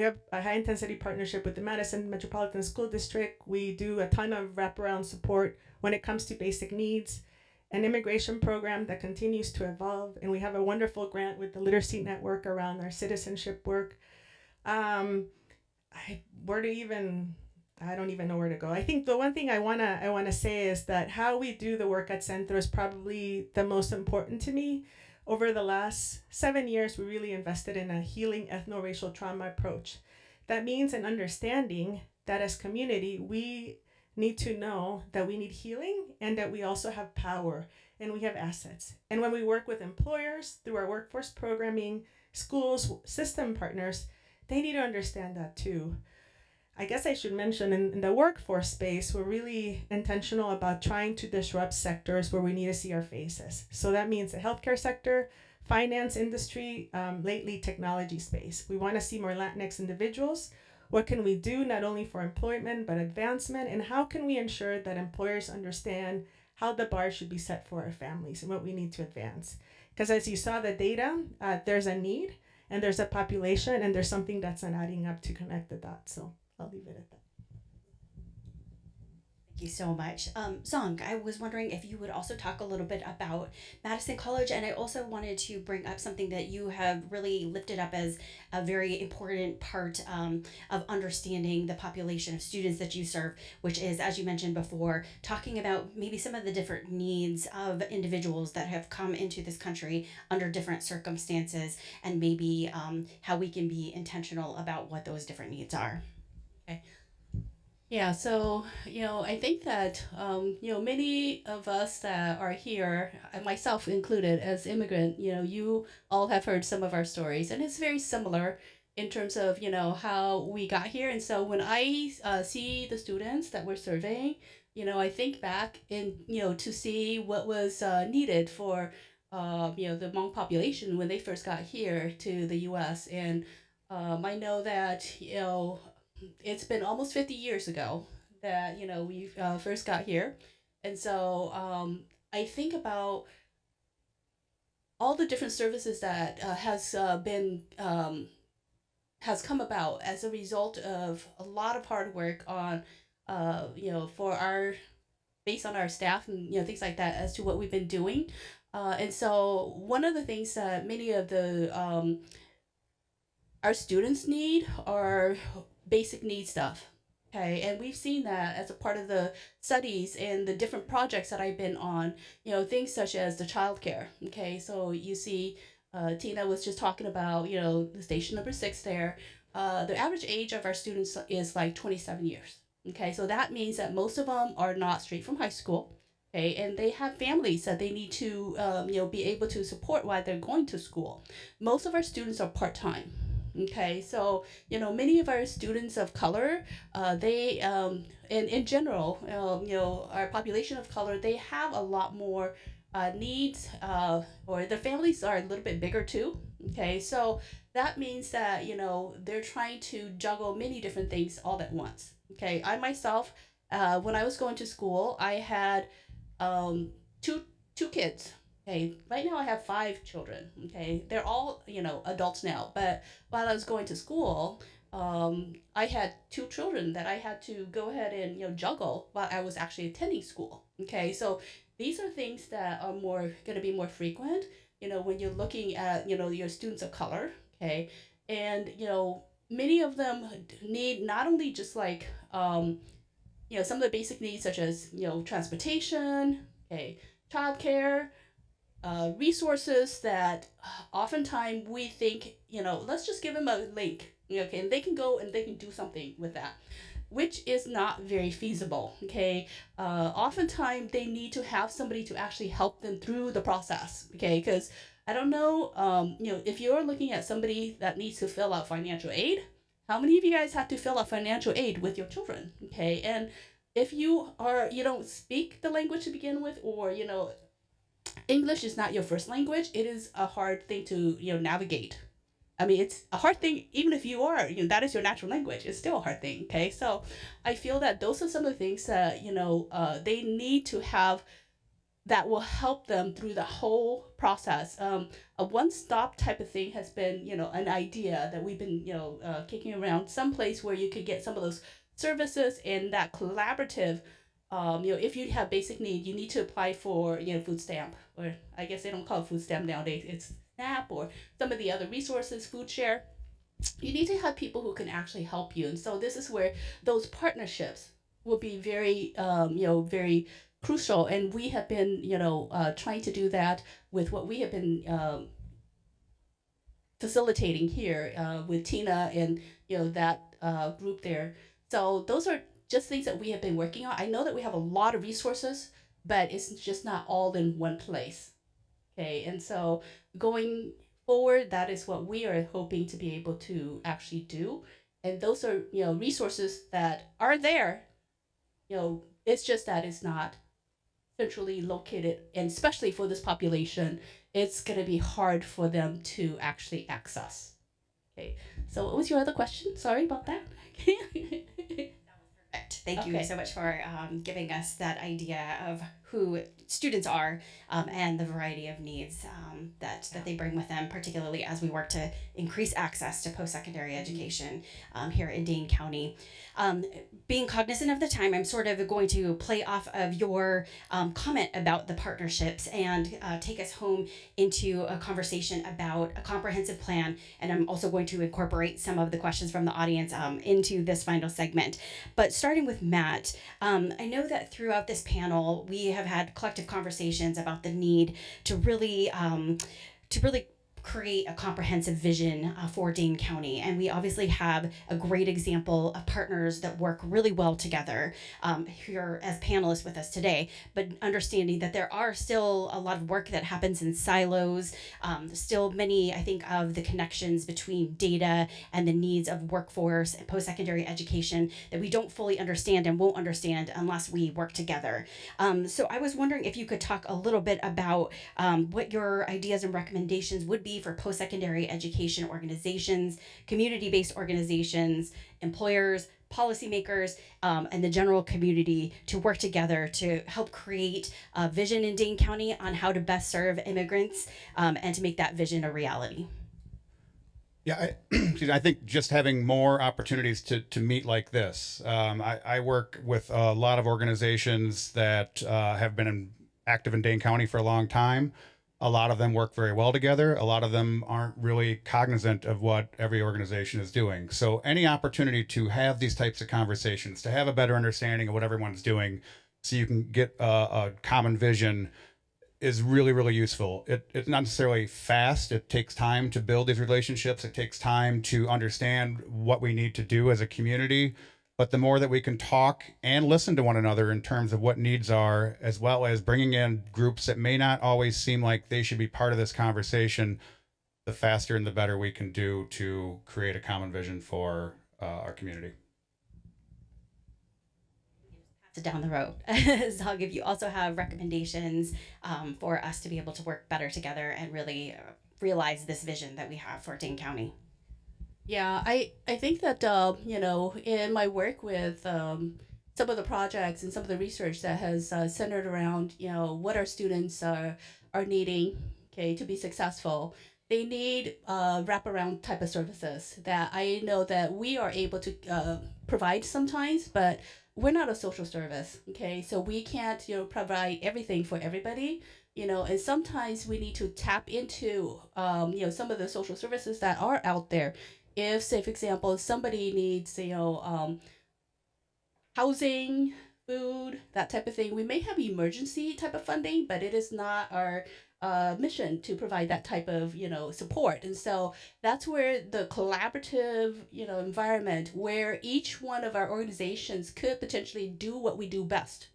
have a high intensity partnership with the Madison Metropolitan School District. We do a ton of wraparound support when it comes to basic needs, an immigration program that continues to evolve. And we have a wonderful grant with the Literacy Network around our citizenship work. I don't even know where to go. I think the one thing I wanna say is that how we do the work at Centro is probably the most important to me. over the last 7 years, we really invested in a healing ethno-racial trauma approach. That means an understanding that as community, we need to know that we need healing and that we also have power and we have assets. And when we work with employers through our workforce programming, schools, system partners, they need to understand that too. I guess I should mention in the workforce space, we're really intentional about trying to disrupt sectors where we need to see our faces. So that means the healthcare sector, finance industry, lately technology space. We want to see more Latinx individuals. What can we do not only for employment, but advancement? And how can we ensure that employers understand how the bar should be set for our families and what we need to advance? Because as you saw the data, there's a need and there's a population and there's something that's not adding up to connect the dots. So I'll leave it at that. Thank you so much. Zong, I was wondering if you would also talk a little bit about Madison College, and I also wanted to bring up something that you have really lifted up as a very important part of understanding the population of students that you serve, which is, as you mentioned before, talking about maybe some of the different needs of individuals that have come into this country under different circumstances, and maybe how we can be intentional about what those different needs are. Okay. Yeah, so, I think that, many of us that are here, and myself included as immigrant, you all have heard some of our stories, and it's very similar in terms of, how we got here. And so when I see the students that we're surveying, I think back and, to see what was needed for, the Hmong population when they first got here to the U.S. And I know that, it's been almost 50 years ago that we first got here, and so I think about all the different services that has come about as a result of a lot of hard work on for our based on our staff and things like that as to what we've been doing, and so one of the things that many of the our students need are basic need stuff. Okay, and we've seen that as a part of the studies and the different projects that I've been on, things such as the childcare. Okay, so you see, Tina was just talking about, the station number 6 there. The average age of our students is like 27 years. Okay, so that means that most of them are not straight from high school. Okay, and they have families that they need to, be able to support while they're going to school. Most of our students are part-time. Okay, so many of our students of color, they and in general, our population of color, they have a lot more needs, or their families are a little bit bigger too. Okay, so that means that they're trying to juggle many different things all at once. Okay, I myself, when I was going to school, I had two kids. Okay, right now I have 5 children. Okay, they're all adults now. But while I was going to school, I had 2 children that I had to go ahead and juggle while I was actually attending school. Okay, so these are things that are more going to be more frequent. When you're looking at your students of color. Okay, and many of them need not only just like some of the basic needs such as transportation. Okay, childcare. Resources that oftentimes we think, let's just give them a link, okay, and they can go and they can do something with that, which is not very feasible, okay. Oftentimes they need to have somebody to actually help them through the process, okay, because I don't know, if you're looking at somebody that needs to fill out financial aid, how many of you guys have to fill out financial aid with your children, okay, and if you don't speak the language to begin with, or English is not your first language, it is a hard thing to navigate. I mean, it's a hard thing even if you are that is your natural language. It's still a hard thing. Okay, so I feel that those are some of the things that they need to have that will help them through the whole process. A one-stop type of thing has been an idea that we've been kicking around, some place where you could get some of those services and that collaborative. If you have basic need, you need to apply for food stamp, or I guess they don't call it food stamp nowadays. It's SNAP or some of the other resources, food share. You need to have people who can actually help you, and so this is where those partnerships will be very very crucial, and we have been, trying to do that with what we have been facilitating here with Tina and that group there. So those are just things that we have been working on. I know that we have a lot of resources, but it's just not all in one place. Okay, and so going forward, that is what we are hoping to be able to actually do. And those are resources that are there. It's just that it's not centrally located, and especially for this population, it's going to be hard for them to actually access. Okay, so what was your other question? Sorry about that. Perfect. Thank you Okay. so much for giving us that idea of who students are and the variety of needs that they bring with them, particularly as we work to increase access to post-secondary education here in Dane County. Being cognizant of the time, I'm sort of going to play off of your comment about the partnerships and take us home into a conversation about a comprehensive plan. And I'm also going to incorporate some of the questions from the audience into this final segment. But starting with Matt, I know that throughout this panel, we have had collective conversations about the need to really create a comprehensive vision for Dane County. And we obviously have a great example of partners that work really well together here as panelists with us today, but understanding that there are still a lot of work that happens in silos, still many, I think, of the connections between data and the needs of workforce and post-secondary education that we don't fully understand and won't understand unless we work together. So I was wondering if you could talk a little bit about what your ideas and recommendations would be for post-secondary education organizations, community-based organizations, employers, policymakers, and the general community to work together to help create a vision in Dane County on how to best serve immigrants and to make that vision a reality. Yeah, I think just having more opportunities to meet like this. I work with a lot of organizations that have been active in Dane County for a long time. A lot of them work very well together. A lot of them aren't really cognizant of what every organization is doing. So any opportunity to have these types of conversations, to have a better understanding of what everyone's doing, so you can get a common vision is really, really useful. It's not necessarily fast. It takes time to build these relationships. It takes time to understand what we need to do as a community. But the more that we can talk and listen to one another in terms of what needs are, as well as bringing in groups that may not always seem like they should be part of this conversation, the faster and the better we can do to create a common vision for our community. Down the road. So I'll give you also have recommendations for us to be able to work better together and really realize this vision that we have for Dane County. Yeah, I think that in my work with some of the projects and some of the research that has centered around what our students are needing, okay, to be successful. They need wraparound type of services that I know that we are able to provide sometimes, but we're not a social service, okay? So we can't provide everything for everybody. And sometimes we need to tap into some of the social services that are out there. If, say, for example, somebody needs housing, food, that type of thing, we may have emergency type of funding, but it is not our mission to provide that type of support. And so that's where the collaborative environment, where each one of our organizations could potentially do what we do best.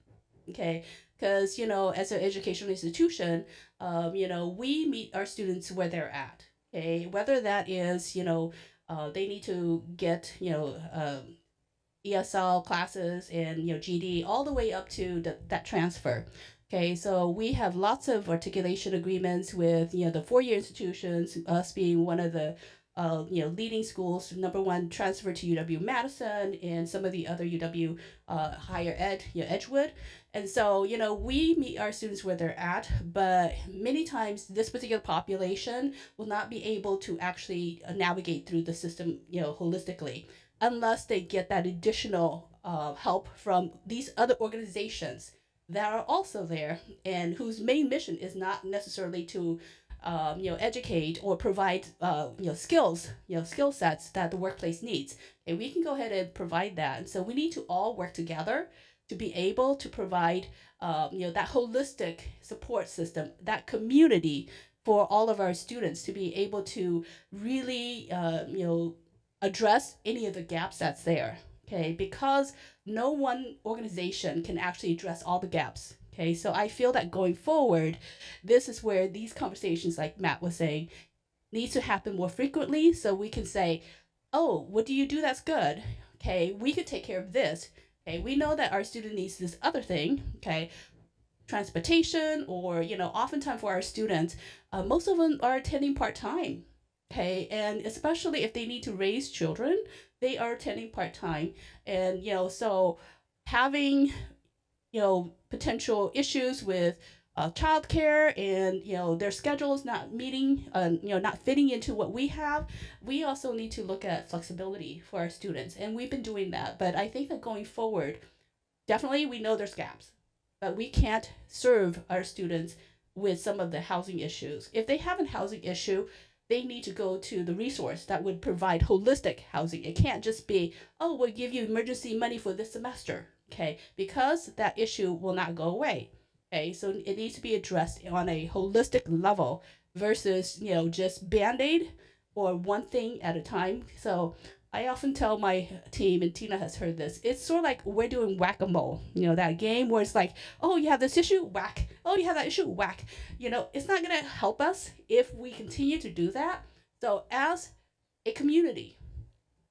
Okay, because as an educational institution, we meet our students where they're at. Okay, whether that is they need to get ESL classes and GD all the way up to that transfer. Okay, so we have lots of articulation agreements with the four-year institutions, us being one of the leading schools, number one transfer to UW-Madison and some of the other UW higher ed, Edgewood. And so, we meet our students where they're at, but many times this particular population will not be able to actually navigate through the system, holistically, unless they get that additional help from these other organizations that are also there and whose main mission is not necessarily to educate or provide skills, skill sets that the workplace needs. And we can go ahead and provide that. And so we need to all work together to be able to provide, that holistic support system, that community for all of our students to be able to really, address any of the gaps that's there. Okay, because no one organization can actually address all the gaps. Okay, so I feel that going forward, this is where these conversations, like Matt was saying, needs to happen more frequently so we can say, oh, what do you do that's good? Okay, we could take care of this. Okay, we know that our student needs this other thing. Okay, transportation, or oftentimes for our students, most of them are attending part-time. Okay, and especially if they need to raise children, they are attending part-time. And so having potential issues with childcare, and their schedules not meeting, not fitting into what we have, we also need to look at flexibility for our students, and we've been doing that. But I think that going forward, definitely we know there's gaps, but we can't serve our students with some of the housing issues. If they have a housing issue, they need to go to the resource that would provide holistic housing. It can't just be, oh, we'll give you emergency money for this semester. Okay, because that issue will not go away. Okay, so it needs to be addressed on a holistic level versus just band-aid or one thing at a time. So I often tell my team, and Tina has heard this, it's sort of like we're doing whack-a-mole, that game where it's like, oh, you have this issue, whack. Oh, you have that issue, whack. It's not going to help us if we continue to do that. So as a community,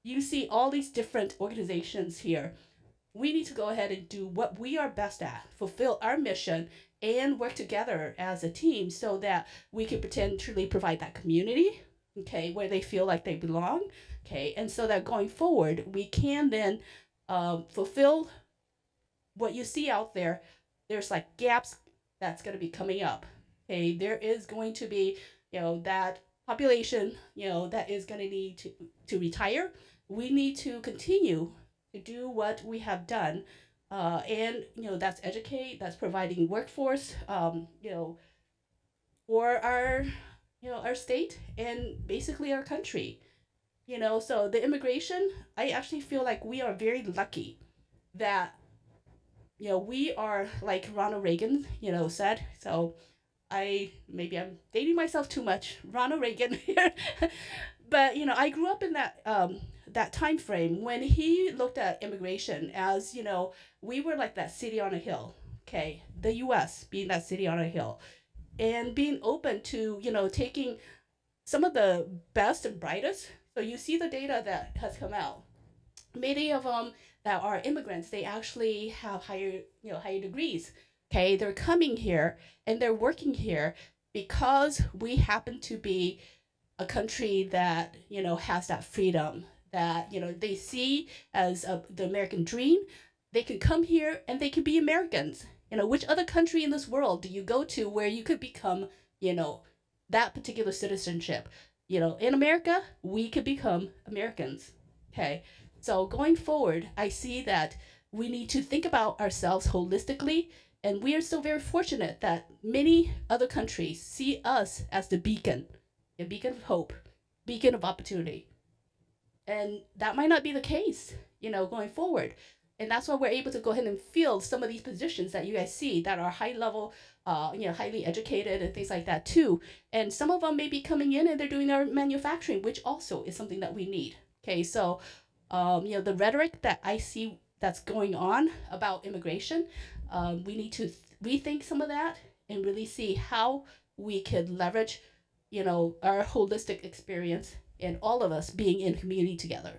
you see all these different organizations here. We need to go ahead and do what we are best at, fulfill our mission, and work together as a team so that we can potentially provide that community, okay, where they feel like they belong, okay, and so that going forward, we can then fulfill what you see out there. There's like gaps that's going to be coming up, okay, there is going to be, that population, that is going to need to retire. We need to continue to do what we have done, and that's educate, that's providing workforce, for our state and basically our country. So the immigration, I actually feel like we are very lucky that we are, like Ronald Reagan said. So I'm dating myself too much, Ronald Reagan here. But I grew up in that time frame when he looked at immigration as, we were like that city on a hill. Okay, the U.S. being that city on a hill, and being open to taking some of the best and brightest. So you see the data that has come out. Many of them that are immigrants, they actually have higher degrees. Okay, they're coming here and they're working here because we happen to be a country that has that freedom, that they see as the American dream. They can come here and they can be Americans. Which other country in this world do you go to where you could become that particular citizenship? In America, we could become Americans. Okay, so going forward, I see that we need to think about ourselves holistically, and we are still very fortunate that many other countries see us as the beacon, a beacon of hope, beacon of opportunity. And that might not be the case, going forward. And that's why we're able to go ahead and fill some of these positions that you guys see that are high level, highly educated and things like that too. And some of them may be coming in and they're doing our manufacturing, which also is something that we need. Okay, so the rhetoric that I see that's going on about immigration, we need to rethink some of that and really see how we could leverage, our holistic experience and all of us being in community together.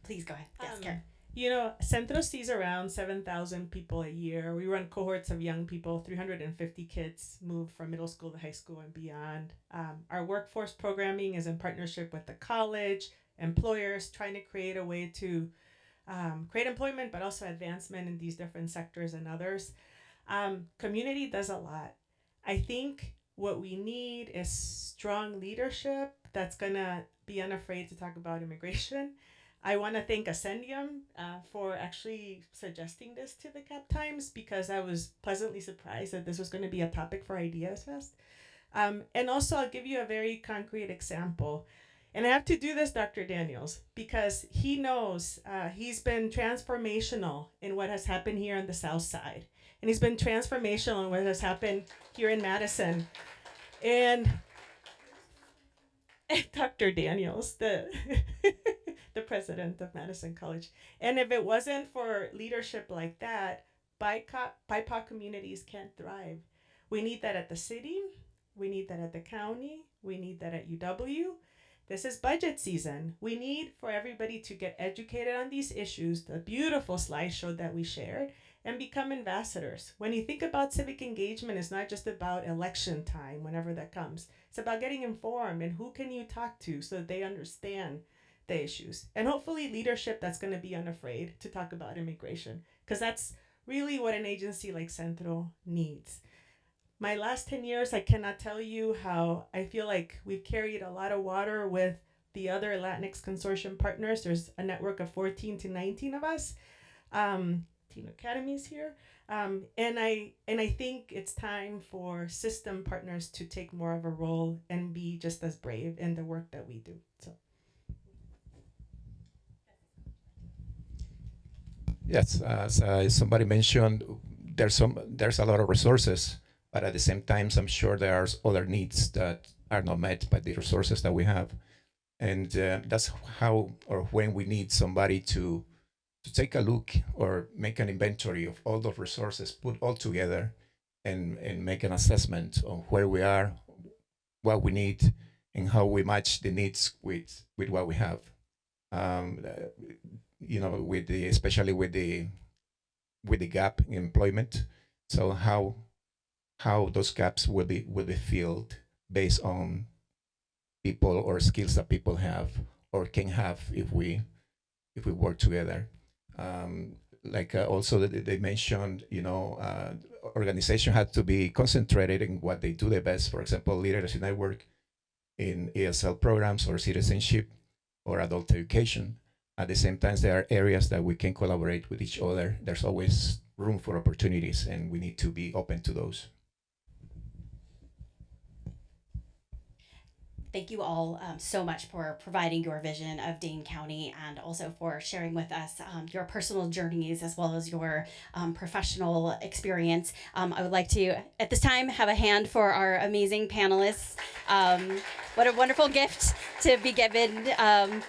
Please go ahead. Yes, Um, Karen. Centro sees around 7,000 people a year. We run cohorts of young people, 350 kids move from middle school to high school and beyond. Our workforce programming is in partnership with the college, employers, trying to create a way to create employment, but also advancement in these different sectors and others. Community does a lot. I think what we need is strong leadership that's going to be unafraid to talk about immigration. I want to thank Ascendium for actually suggesting this to the Cap Times, because I was pleasantly surprised that this was going to be a topic for Ideas Fest. And also, I'll give you a very concrete example. And I have to do this, Dr. Daniels, because he knows he's been transformational in what has happened here on the South Side. And he's been transformational in what has happened here in Madison. And Dr. Daniels, the the president of Madison College. And if it wasn't for leadership like that, BIPOC communities can't thrive. We need that at the city. We need that at the county. We need that at UW. This is budget season. We need for everybody to get educated on these issues, the beautiful slideshow that we shared, and become ambassadors. When you think about civic engagement, it's not just about election time, whenever that comes. It's about getting informed and who can you talk to so that they understand the issues. And hopefully leadership that's going to be unafraid to talk about immigration, because that's really what an agency like Centro needs. My last 10 years, I cannot tell you how I feel like we've carried a lot of water with the other Latinx consortium partners. There's a network of 14 to 19 of us. Teen Academies here. And I think it's time for system partners to take more of a role and be just as brave in the work that we do. So. Yes, as somebody mentioned, there's a lot of resources, but at the same time, I'm sure there are other needs that are not met by the resources that we have, and that's how or when we need somebody to take a look or make an inventory of all those resources, put all together, and make an assessment on where we are, what we need, and how we match the needs with what we have. You know, especially with the gap in employment. So how those gaps will be filled based on people or skills that people have or can have if we work together. Also they mentioned, organization had to be concentrated in what they do the best. For example, literacy network in ESL programs or citizenship or adult education. At the same time, there are areas that we can collaborate with each other. There's always room for opportunities, and we need to be open to those. Thank you all so much for providing your vision of Dane County and also for sharing with us your personal journeys as well as your professional experience. I would like to, at this time, have a hand for our amazing panelists. What a wonderful gift to be given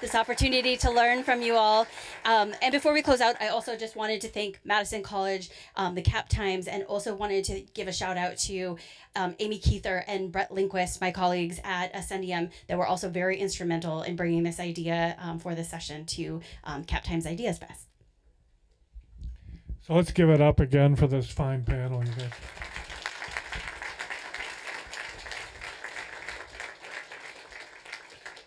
this opportunity to learn from you all. And before we close out, I also just wanted to thank Madison College, the Cap Times, and also wanted to give a shout out to Amy Keither and Brett Lindquist, my colleagues at Ascendium, that were also very instrumental in bringing this idea for this session to Cap Times Ideas Fest. So let's give it up again for this fine panel, you guys.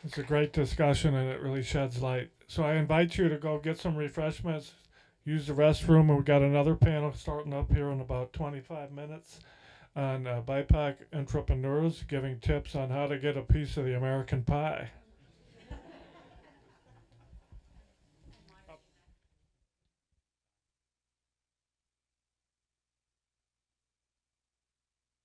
It's a great discussion and it really sheds light. So I invite you to go get some refreshments, use the restroom, and we've got another panel starting up here in about 25 minutes on BIPOC entrepreneurs giving tips on how to get a piece of the American pie.